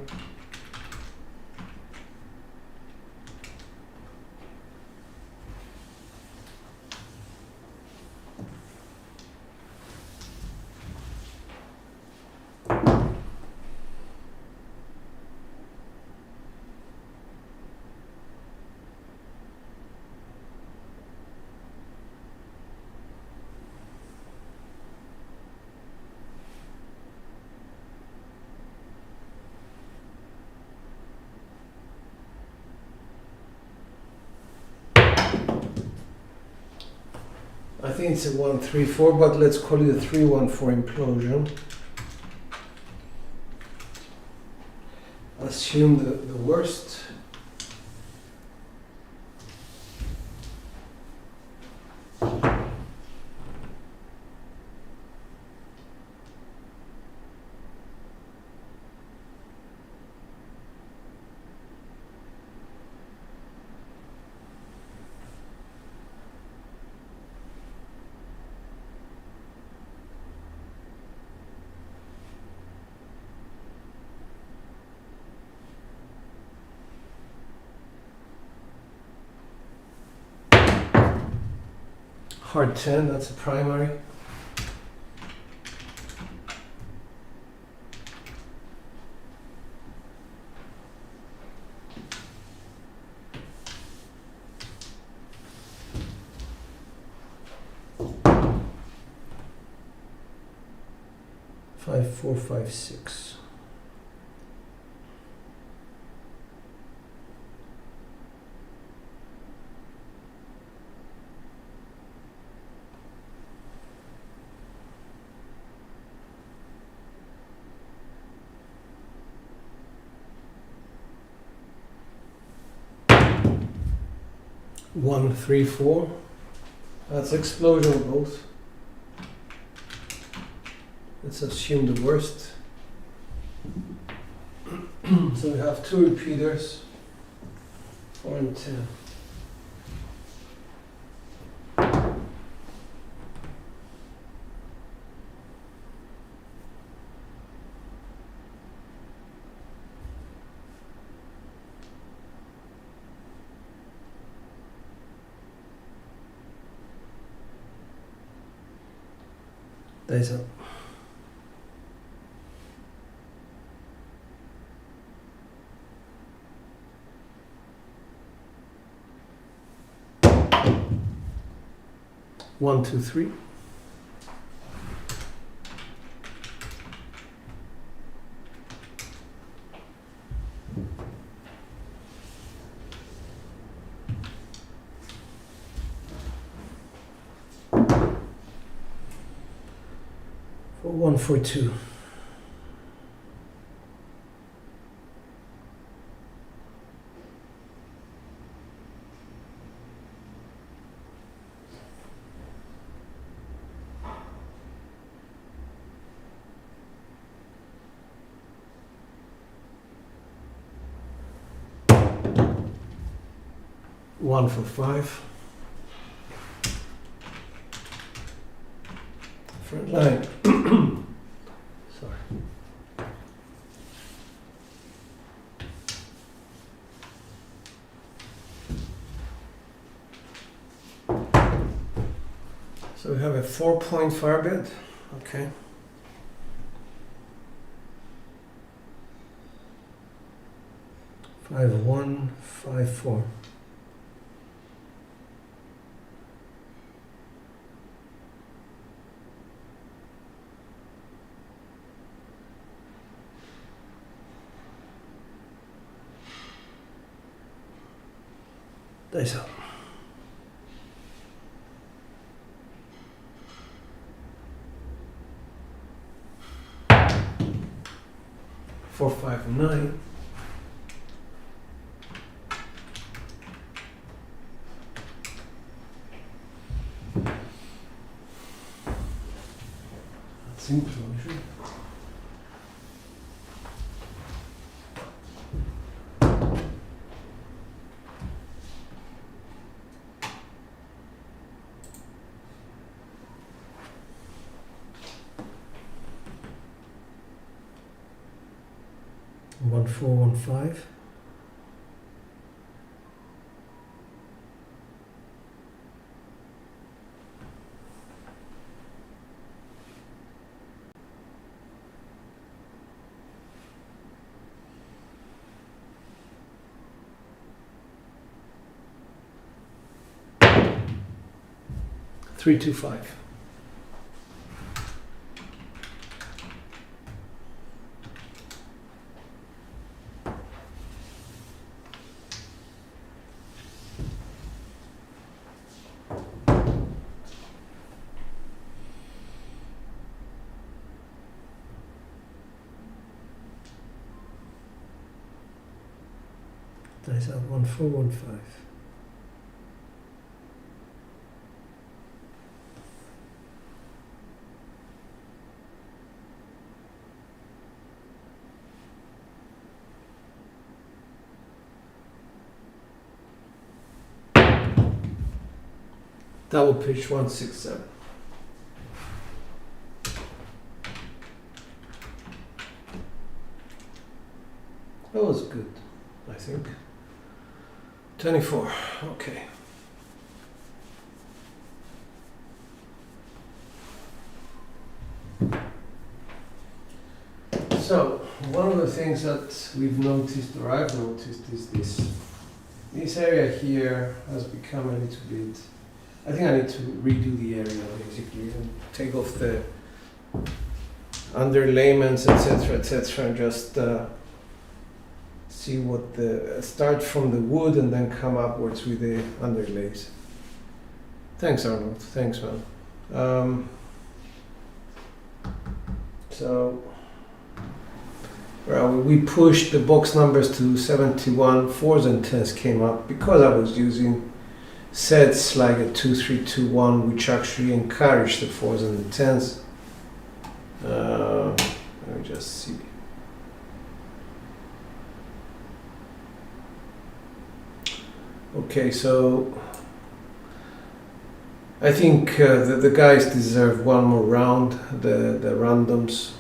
I think it's a 1, 3, 4, but let's call it a 3, 1 for implosion. Assume the worst. Hard 10, that's a primary. Five, 4, 5, 6. One, 3, 4. That's explosion both. Let's assume the worst. So we have 2 repeaters, 4 and 10. Dice up. One, 2, 3. 142. One for 5. Front line. Sorry. So we have a 4-point fire bed. Okay. Five one, 5-4. Dice up. 4, 5, 9. That's enclosure. One, 4, 1, 5. Three, 2, 5. Dice out 1, 4, 1, 5. Double pitch 1, 6, 7. That was good, I think. 24, okay. So, one of the things that we've noticed, or I've noticed, is this area here has become a little bit, I think I need to redo the area basically and take off the underlayments, etc., and just see what start from the wood and then come upwards with the underlays. Thanks, Arnold. Thanks, man. So, well, we pushed the box numbers to 71. 4s and 10s came up because I was using sets like a 2, 3, 2, 1, which actually encouraged the 4s and the 10s. Let me just see. Okay, so I think the guys deserve one more round, the randoms.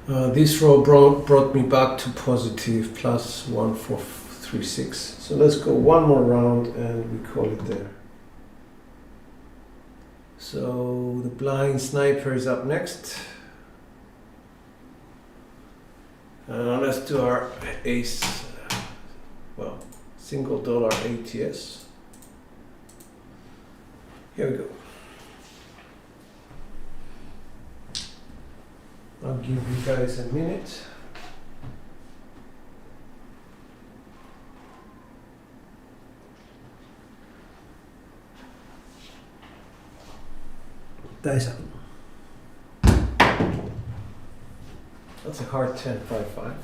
This row brought me back to positive plus 1, 4, 3, 6. So let's go one more round and we call it there. So the blind sniper is up next. Let's do our ace, well, single dollar ATS. Here we go. I'll give you guys a minute. Dice out. That's a hard 10, 5, 5.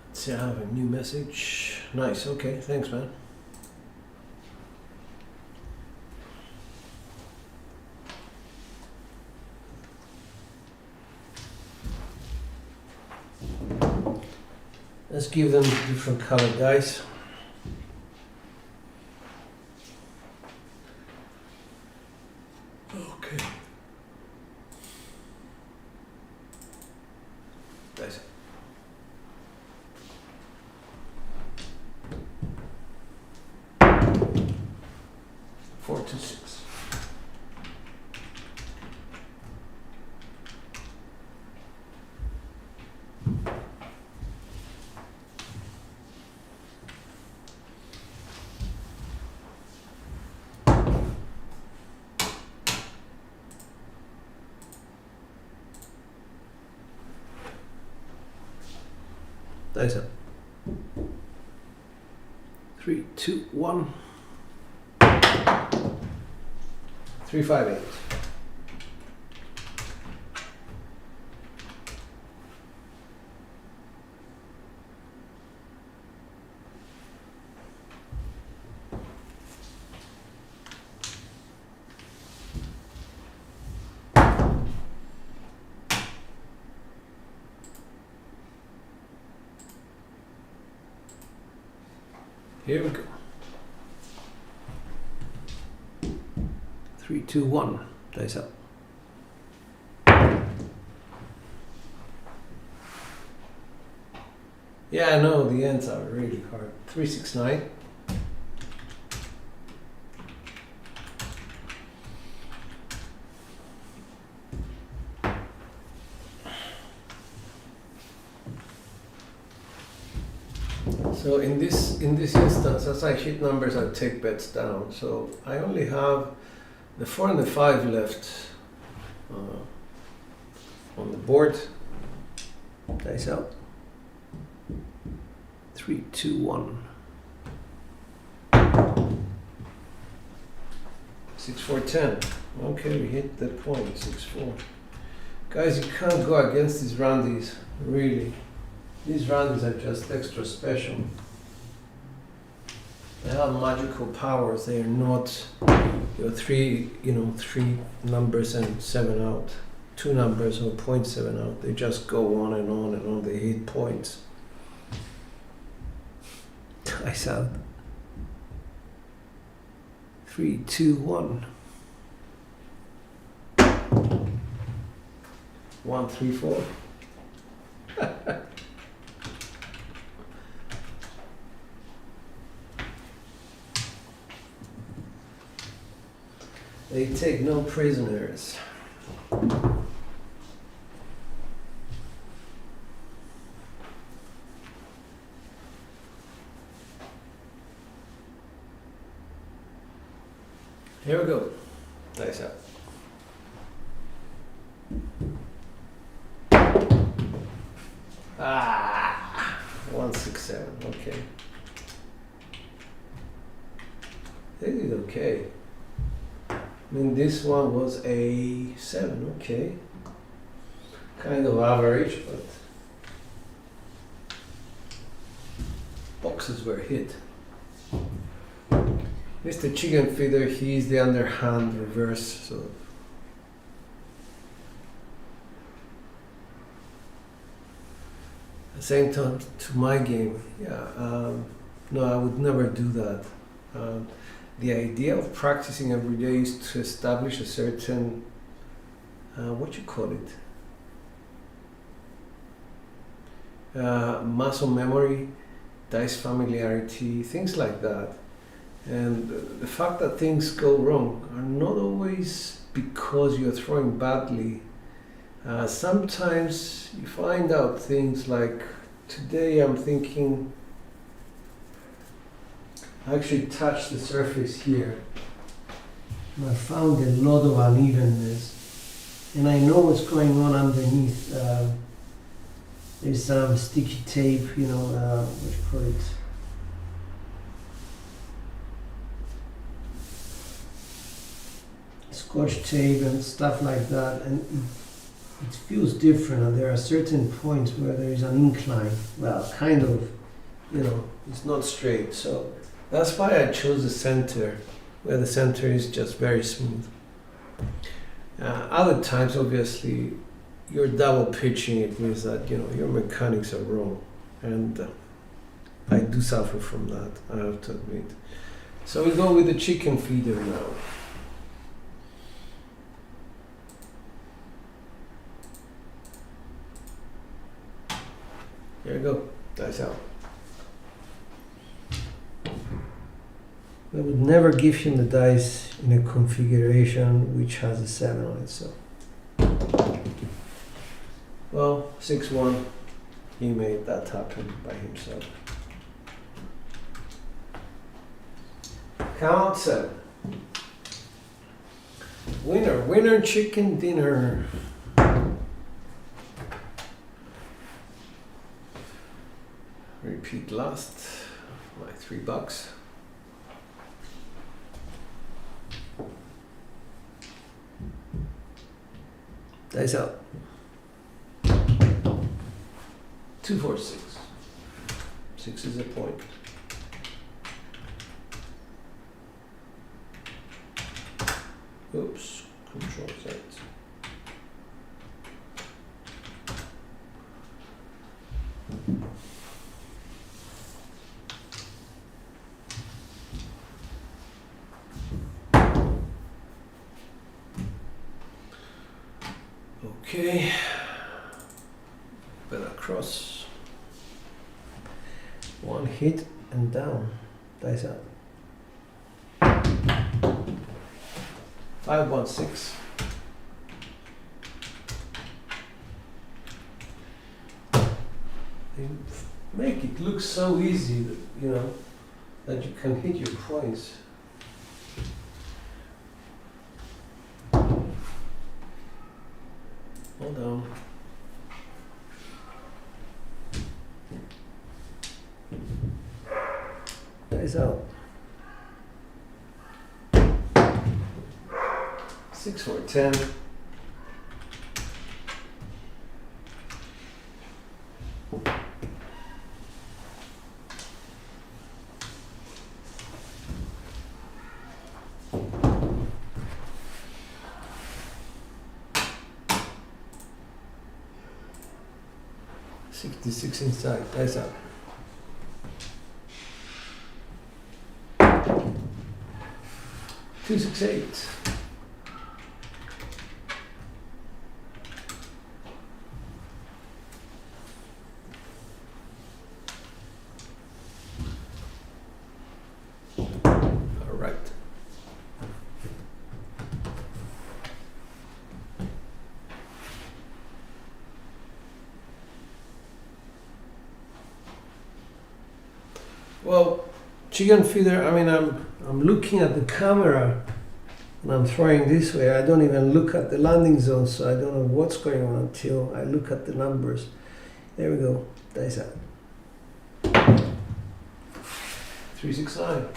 Let's see, I have a new message. Nice, okay, thanks, man. Let's give them different colored dice. Okay. Dice. Four, two, six. Dice up. 3, 2, 1. 3, 5, 8. Here we go. 3, 2, 1. Dice up. Yeah, I know the ends are really hard. 3, 6, 9. So in this instance, as I hit numbers, I take bets down. So I only have the 4 and the 5 left on the board. Dice out. 3, 2, 1. 6, 4, 10. Okay, we hit that point. 6, 4. Guys, you can't go against these roundies, really. These rounds are just extra special. They have magical powers. They are not three numbers and 7 out, 2 numbers or 0.7 out. They just go on and on and on. They hit points. Dice out. 3, 2, 1. 1, 3, 4. They take no prisoners. Here we go. Dice out. Ah, 1, 6, 7. Okay. They did okay. I mean, this one was a 7. Okay. Kind of average, but boxes were hit. Mr. Chicken Feeder, he's the underhand reverse, so at the same time to my game. Yeah, no, I would never do that. The idea of practicing every day is to establish a certain what you call it, muscle memory, dice familiarity, things like that. And the fact that things go wrong are not always because you're throwing badly. Sometimes you find out things like, today I'm thinking, I actually touched the surface here. And I found a lot of unevenness. And I know what's going on underneath. There's some sticky tape, you know, what do you call it? Scotch tape and stuff like that, and it feels different. And there are certain points where there is an incline. Well, kind of, you know, it's not straight. So that's why I chose the center, where the center is just very smooth. Other times, obviously, you're double pitching. It means that, you know, your mechanics are wrong, and I do suffer from that, I have to admit. So we go with the chicken feeder now. There you go, that's out. I would never give him the dice in a configuration which has a 7 on it, so. Well, 6-1, he made that happen by himself. Count 7. Winner, winner, chicken dinner. Repeat last, my $3. Dice out. 2, 4, 6. 6 is a point. Oops, Control Z. Okay, better cross. 1 hit and down. Dice out. 5, 1, 6. They make it look so easy that, you know, that you can hit your points. Hold on. Dice out. 6, 4, 10. $66 inside. Dice out. 2, 6, 8. All right. Well, chicken feeder, I mean, I'm looking at the camera and I'm throwing this way. I don't even look at the landing zone, so I don't know what's going on until I look at the numbers. There we go. Dice out. 3, 6, 9.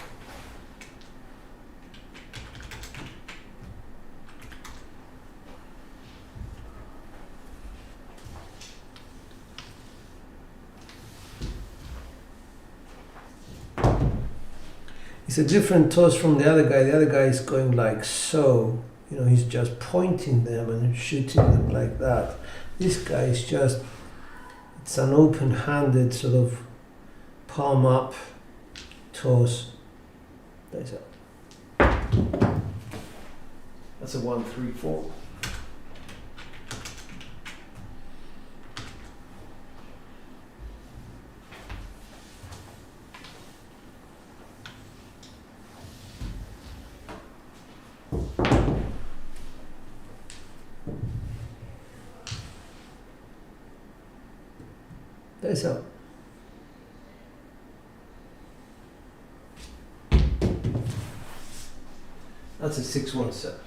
It's a different toss from the other guy. The other guy is going like so. You know, he's just pointing them and shooting them like that. This guy is just, it's an open-handed sort of palm up toss. That's a 1, 3, 4. That's up. That's a 6, 1, 7.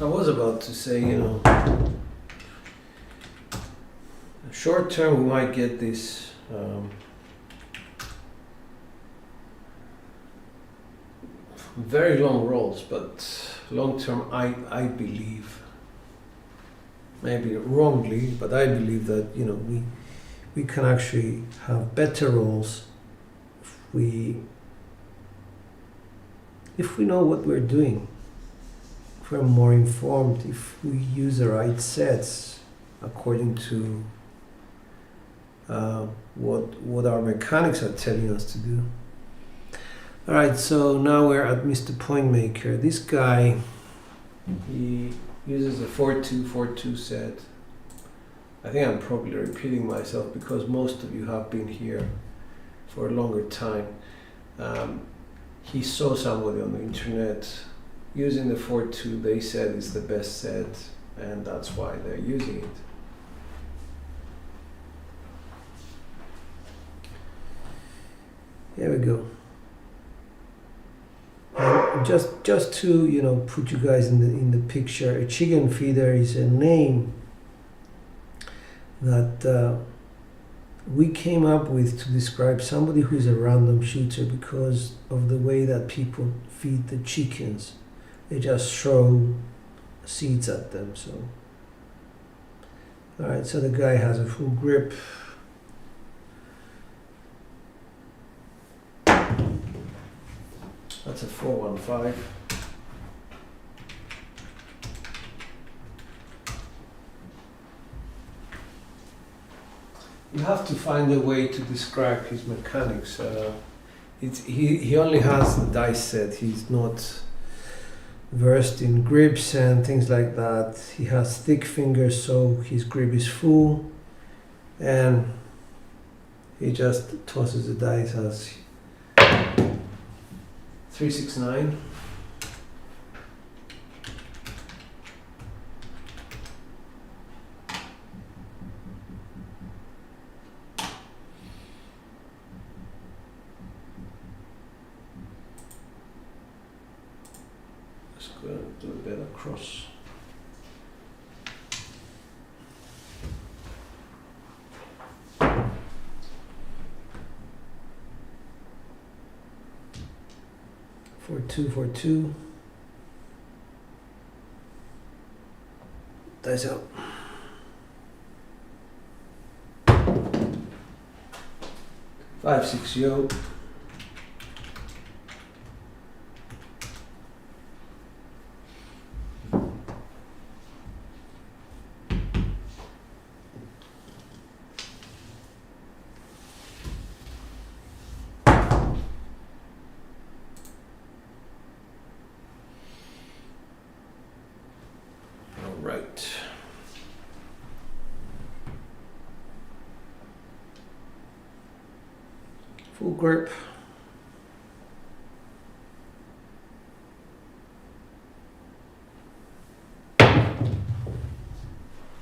I was about to say, short term we might get this very long rolls, but long term I believe, maybe wrongly, but I believe that we can actually have better rolls if we know what we're doing, if we're more informed, if we use the right sets according to what our mechanics are telling us to do. Alright, so now we're at Mr. Point Maker. This guy, he uses a 4-2-4-2 set. I think I'm probably repeating myself because most of you have been here for a longer time. He saw somebody on the internet using the 4-2. They said it's the best set, and that's why they're using it. Here we go. And just to put you guys in the picture, a chicken feeder is a name that we came up with to describe somebody who is a random shooter because of the way that people feed the chickens. They just throw seeds at them. So, all right. So the guy has a full grip. That's a 415. You have to find a way to describe his mechanics. He only has the dice set. He's not versed in grips and things like that. He has thick fingers, so his grip is full, and he just tosses the dice as 369. Let's go and do a bit across. For two. Dice out. Five, 6, yo. Right. Full grip.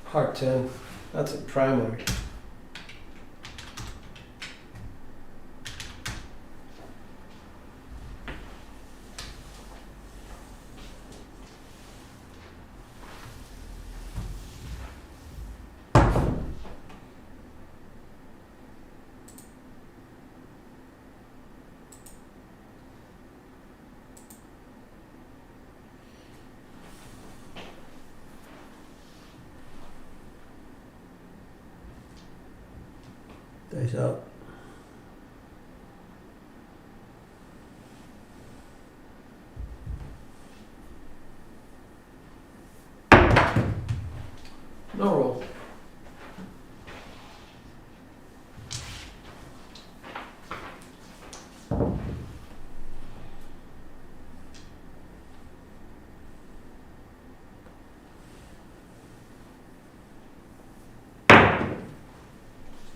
Hard 10. That's a primary. Dice out. No roll.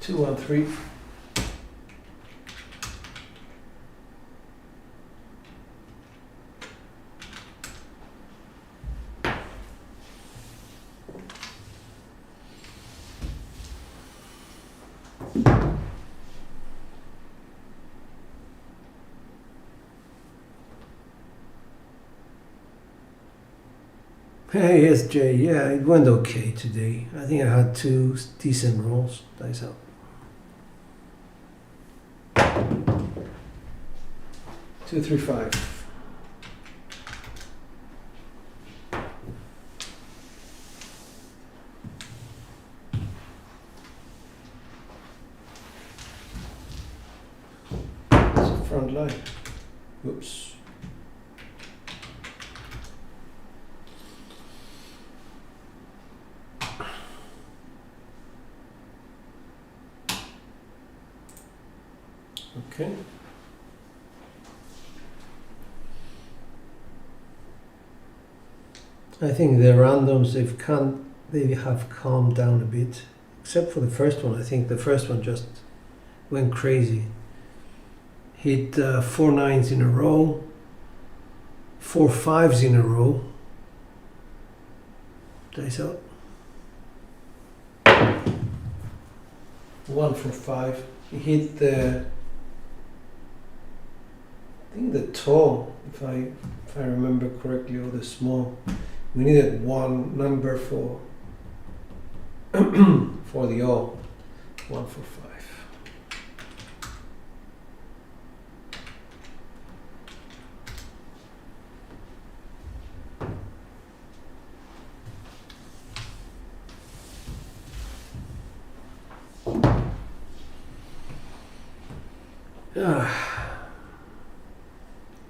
Two, 1, 3. Hey, yes, Jay. Yeah, it went okay today. I think I had two decent rolls. Dice out. Two, three, five. That's a front line. Oops. Okay. I think the randoms they have calmed down a bit, except for the first one. I think the first one just went crazy. Hit 4 9s in a row, 4 5s in a row. Dice out. 1 for 5. He hit the, I think the tall, if I remember correctly, or the small. We needed one number for for the all. 1 for 5.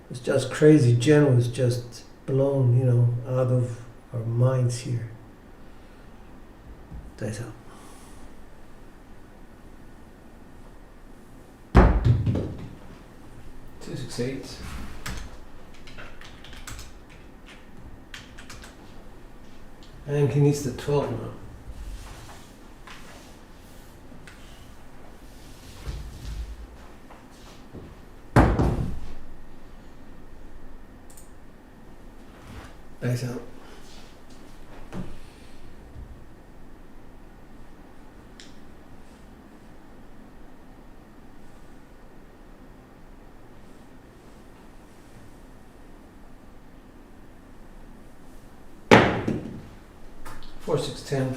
It's just crazy. Jen was just blown, out of our minds here. Dice out. 2, 6, 8. And he needs the 12 now. Dice out. Four, 6, 10.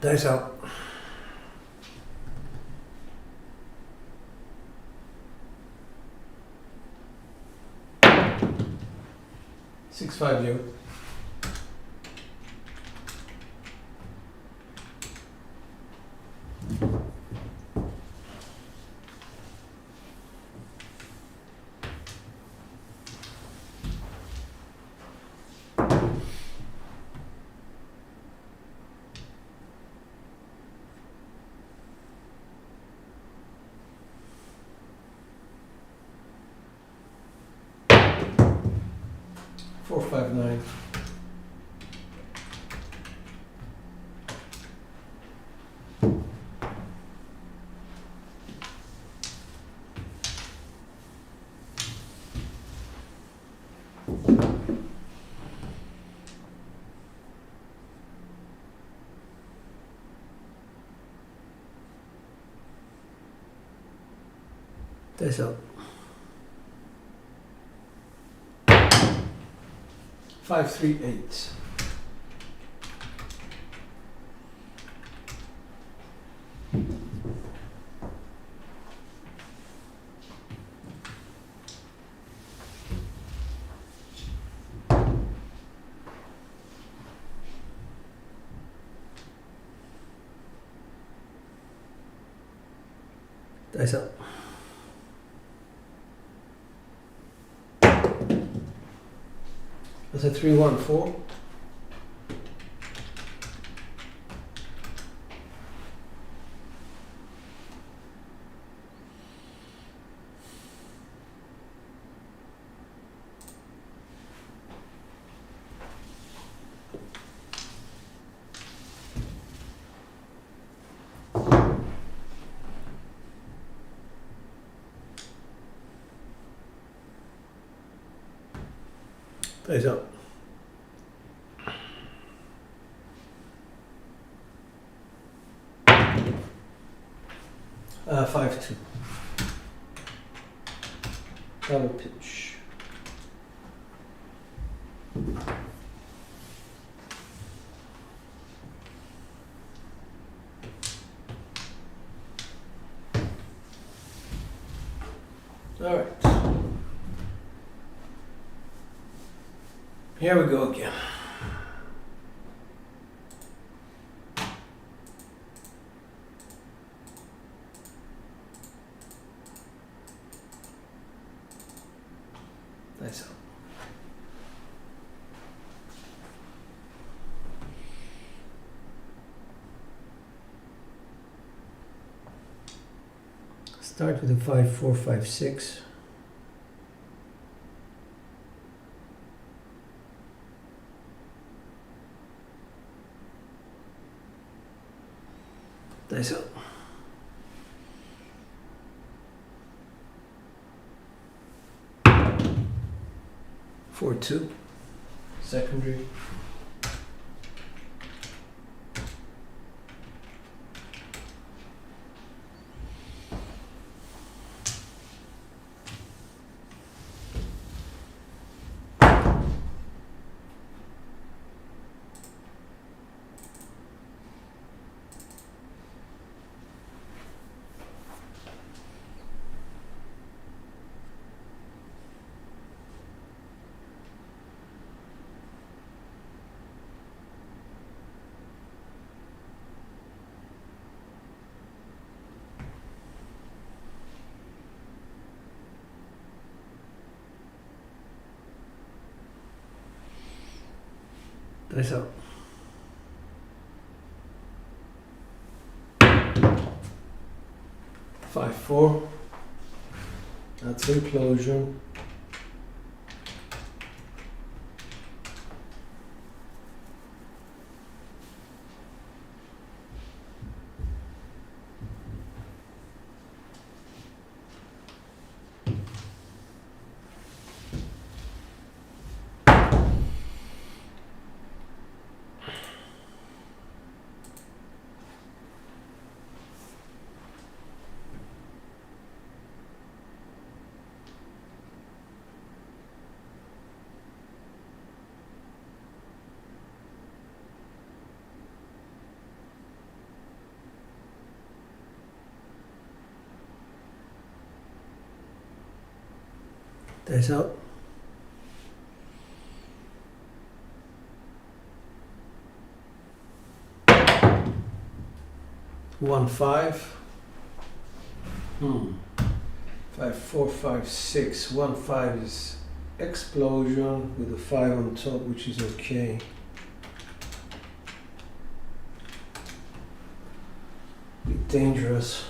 Dice out. 6, 5, yo. Four, 5, 9. Dice out. 5, 3, 8. Dice out. That's a 3, 1, 4. Eyes up. Uh, 5-2. Double pitch. All right. Here we go again. Nice up. Start with a 5-4, 5-6. Nice up. Four two, secondary. Nice up. Five four. That's implosion. That's up. One five. 5 4 5 6. 1 5 is explosion with a 5 on top, which is okay. Bit dangerous.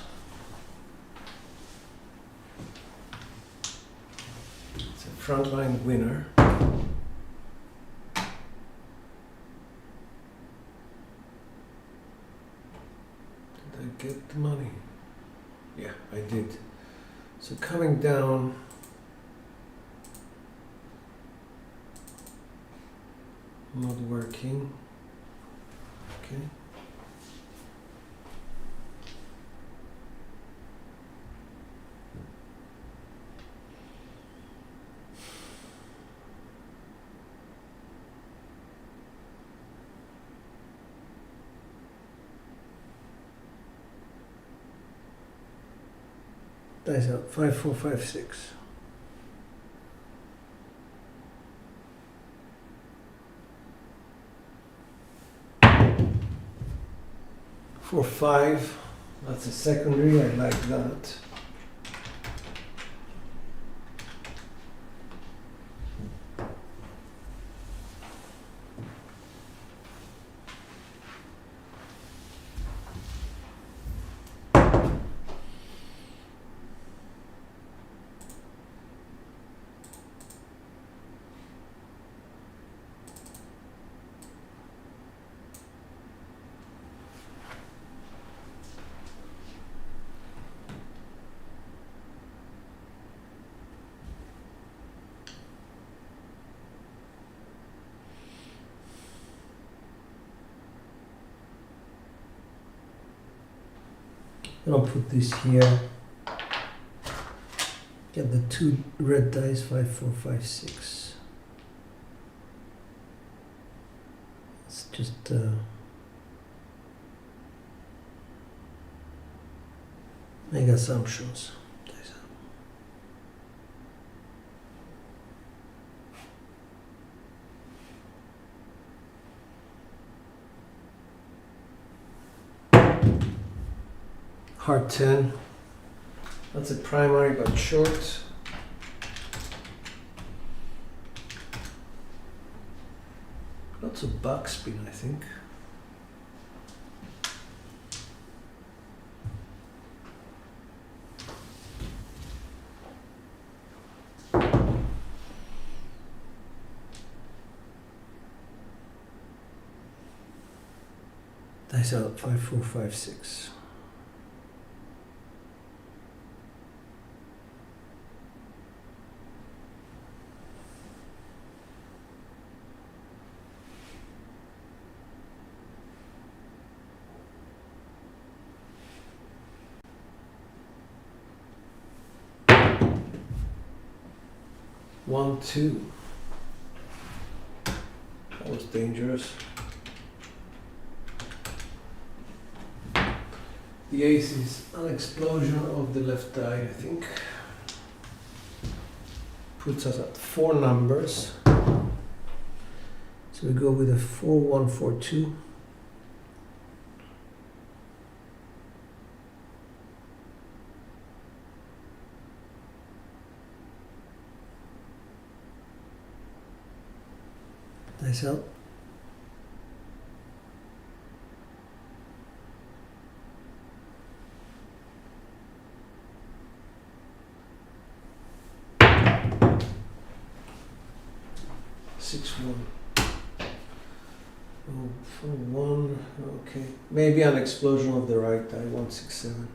It's a frontline winner. Did I get the money? Yeah, I did. So coming down, not working. Okay. Dice out 5 4 5 6. For 5, that's a secondary. I like that. I'll put this here. Get the two red dice, 5, 4, 5, 6. It's just make assumptions. Hard 10. That's a primary but short. Lots of backspin, I think. Dice out 5, 4, 5, 6. One, two. That was dangerous. The ace is an explosion of the left die, I think. Puts us at 4 numbers. So we go with a 4, 1, 4, 2. Nice help. Six, 1. Oh, 4, 1. Okay. Maybe an explosion of the right die. 1, 6, 7.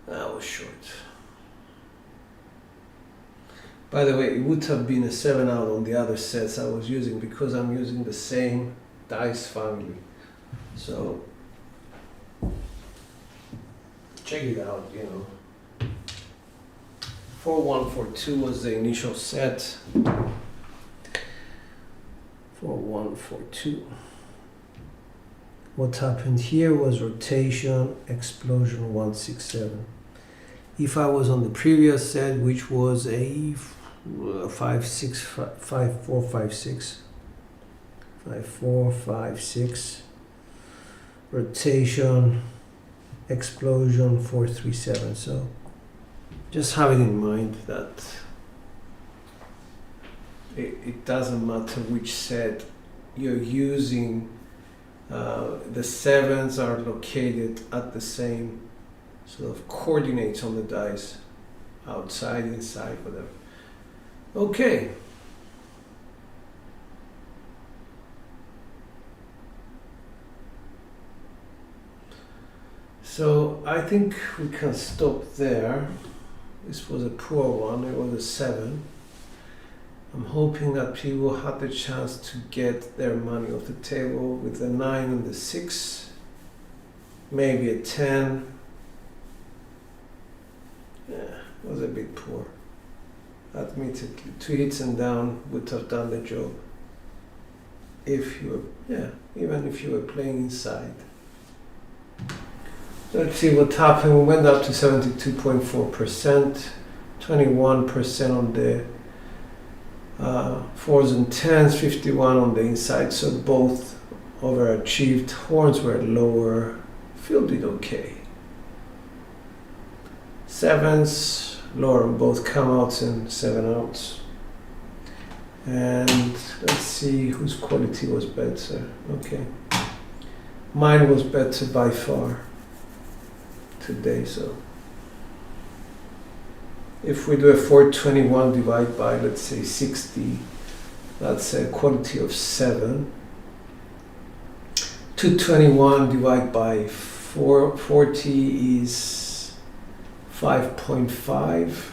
That was short. By the way, it would have been a 7 out on the other sets I was using because I'm using the same dice family. So check it out, you know. 4, 1, 4, 2 was the initial set. 4, 1, 4, 2. What happened here was rotation, explosion, 1, 6, 7. If I was on the previous set, which was a 5, 6, 5, 4, 5, 6. 5, 4, 5, 6. Rotation, explosion, 4, 3, 7. So just have it in mind that it doesn't matter which set you're using. The 7s are located at the same sort of coordinates on the dice, outside, inside, whatever. Okay. So I think we can stop there. This was a poor one, it was a 7. I'm hoping that people had the chance to get their money off the table with the 9 and the 6. Maybe a 10. Yeah, it was a bit poor. Admittedly, 2 hits and down would have done the job. If you were, yeah, even if you were playing inside. Let's see what happened. We went up to 72.4%, 21% on the 4s and 10s, 51 on the inside. So both overachieved. Horns were lower. Field did okay. 7s. Lower on both come-outs and 7 outs. And let's see whose quality was better. Okay. Mine was better by far today, so. If we do a 421 divided by, let's say, 60, that's a quality of 7. 221 divided by 440 is 5.5.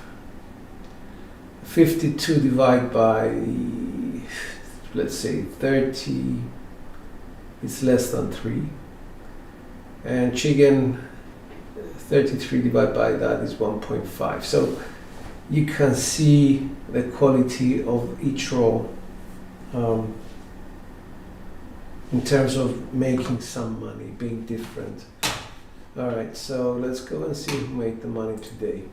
52 divided by, let's say, 30 it's less than 3. And chicken, 33 divided by that is 1.5. So you can see the quality of each roll in terms of making some money, being different. All right, so let's go and see who made the money today.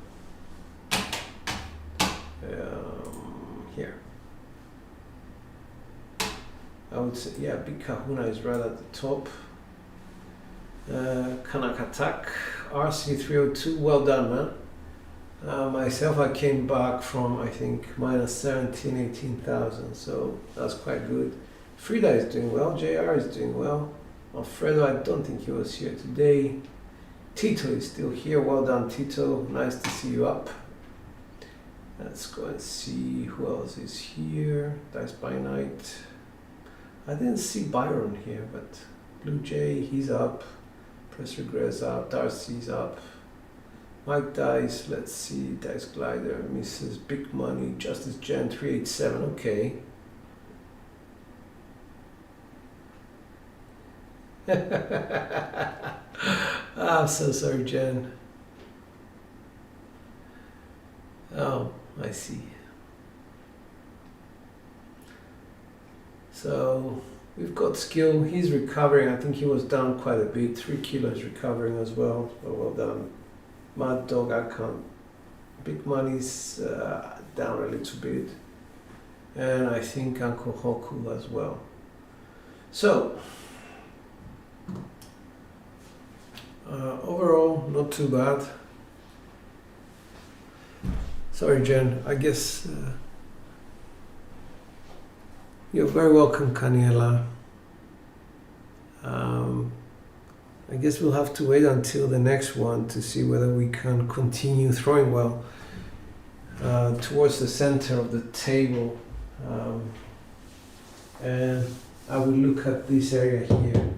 Here. I would say, yeah, Big Kahuna is right at the top. Kanakatak, RC302, well done, man. Myself, I came back from, I think, minus 17, 18,000, so that's quite good. Frida is doing well, JR is doing well. Alfredo, I don't think he was here today. Tito is still here, well done, Tito, nice to see you up. Let's go and see who else is here. Dice by Night. I didn't see Byron here, but Blue Jay, he's up. Press Regress up, Darcy's up. Mike Dice, let's see, Dice Glider, Mrs. Big Money, Justice Gen 387, okay. I'm so sorry, Jen. Oh, I see. So we've got Skill, he's recovering. I think he was down quite a bit. 3 kilos recovering as well. So well done. Mad Dog, I can't. Big Money's down a little bit. And I think Uncle Hoku as well. So overall, not too bad. Sorry, Jen. I guess you're very welcome, Kaniela. I guess we'll have to wait until the next one to see whether we can continue throwing well towards the center of the table. And I will look at this area here.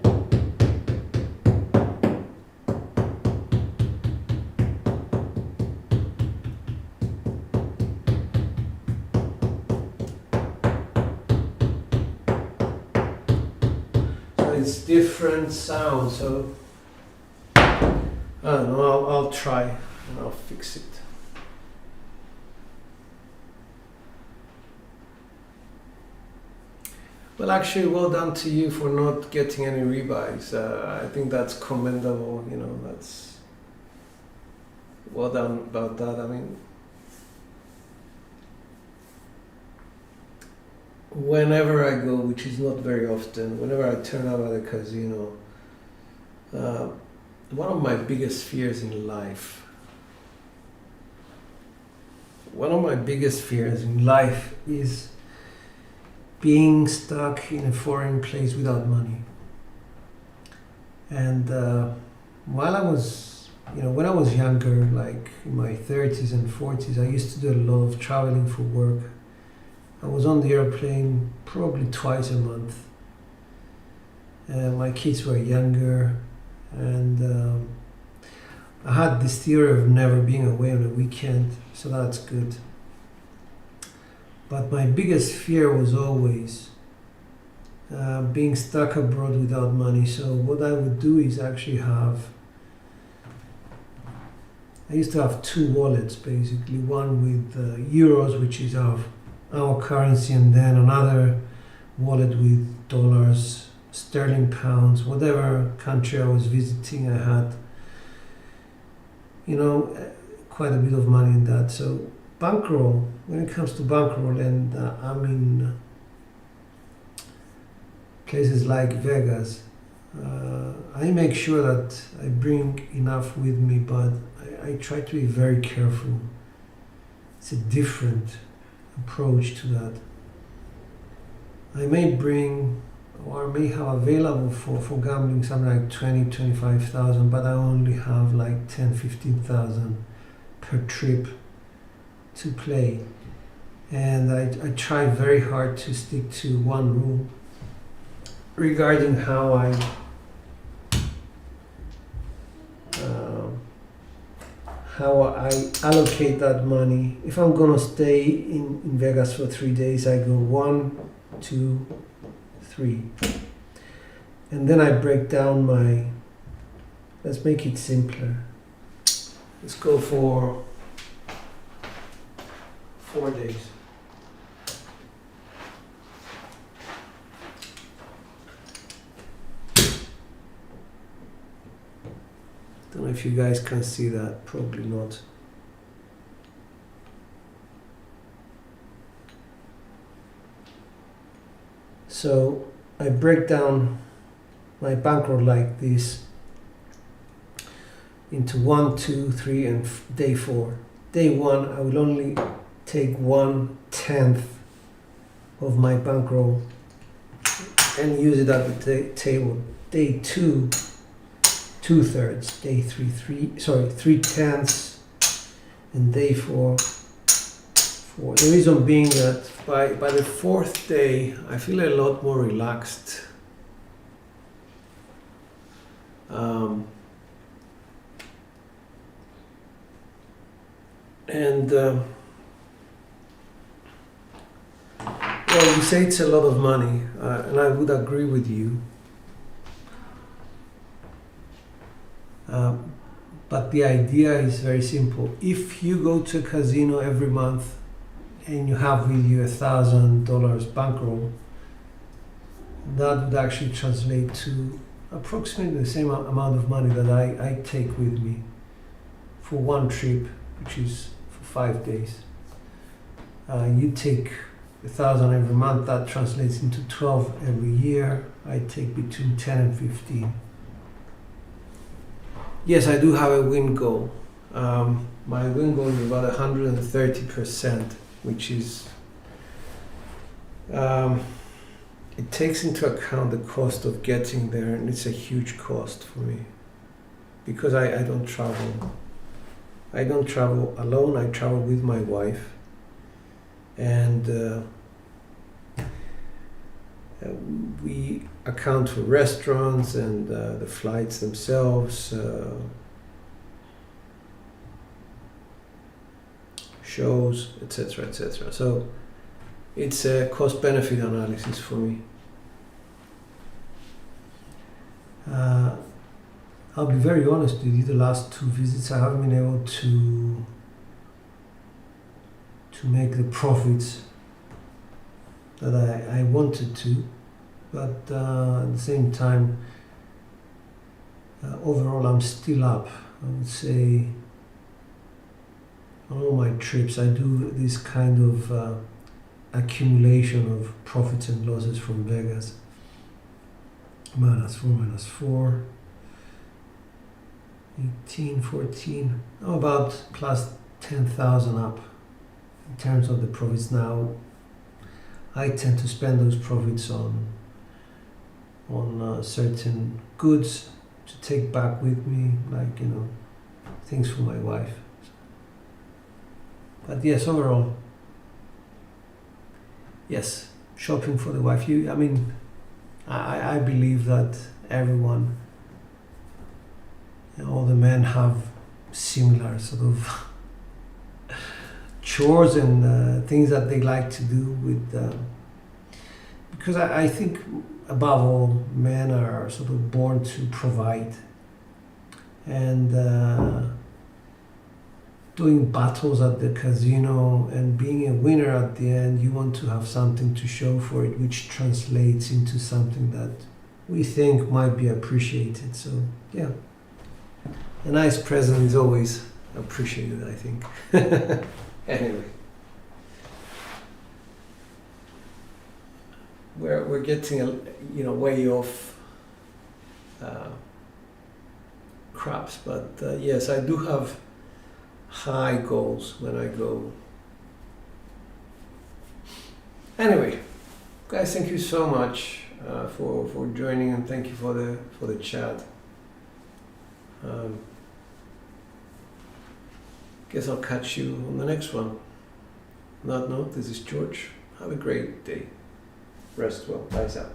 It's different sound, so I don't know, I'll try and I'll fix it. Well, actually, well done to you for not getting any rebuys. I think that's commendable, you know, that's well done about that. I mean, whenever I go, which is not very often, whenever I turn up at a casino, one of my biggest fears in life is being stuck in a foreign place without money. And while I was, when I was younger, like in my 30s and 40s, I used to do a lot of traveling for work. I was on the airplane probably twice a month. My kids were younger, and I had this theory of never being away on a weekend, so that's good. But my biggest fear was always being stuck abroad without money. So what I would do is actually I used to have 2 wallets basically, one with euros, which is our currency, and then another wallet with dollars, sterling, pounds, whatever country I was visiting, I had, quite a bit of money in that. So bankroll, when it comes to bankroll, and I'm in places like Vegas, I make sure that I bring enough with me, but I try to be very careful. It's a different approach to that. I may bring or may have available for gambling something like 20,000-25,000, but I only have like 10,000-15,000 per trip to play. And I try very hard to stick to one rule regarding how I allocate that money. If I'm gonna stay in Vegas for 3 days, I go 1, 2, 3. And then I break down my, let's make it simpler. Let's go for 4 days. Don't know if you guys can see that, probably not. So I break down my bankroll like this into 1, 2, 3, and day 4. Day 1, I will only take 1/10 of my bankroll and use it at the table. Day 2, 2/3. Day 3, 3/10, and day 4, 4. The reason being that by the 4th day, I feel a lot more relaxed. Well, you say it's a lot of money, and I would agree with you. But the idea is very simple. If you go to a casino every month and you have with you $1,000 bankroll, that would actually translate to approximately the same amount of money that I take with me for one trip, which is for 5 days. You take 1,000 every month, that translates into 12 every year. I take between 10 and 15. Yes, I do have a win goal. My win goal is about 130%, which is, it takes into account the cost of getting there, and it's a huge cost for me because I don't travel. I don't travel alone, I travel with my wife, and we account for restaurants and the flights themselves, shows, etc., etc. So it's a cost-benefit analysis for me. I'll be very honest with you, the last 2 visits I haven't been able to make the profits that I wanted to, but at the same time, overall I'm still up. I would say on all my trips I do this kind of accumulation of profits and losses from Vegas. -4, 18, 14, about plus 10,000 up in terms of the profits. Now I tend to spend those profits on certain goods to take back with me, like, you know, things for my wife. But yes, overall, yes, shopping for the wife. I believe that everyone, all the men have similar sort of chores and things that they like to do with, because I think above all, men are sort of born to provide, and doing battles at the casino and being a winner at the end, you want to have something to show for it, which translates into something that we think might be appreciated. So yeah, a nice present is always appreciated, I think. Anyway, we're getting way off craps, but yes, I do have high goals when I go. Anyway, guys, thank you so much for joining, and thank you for the chat. Guess I'll catch you on the next one. On that note, this is George. Have a great day. Rest well. Peace out.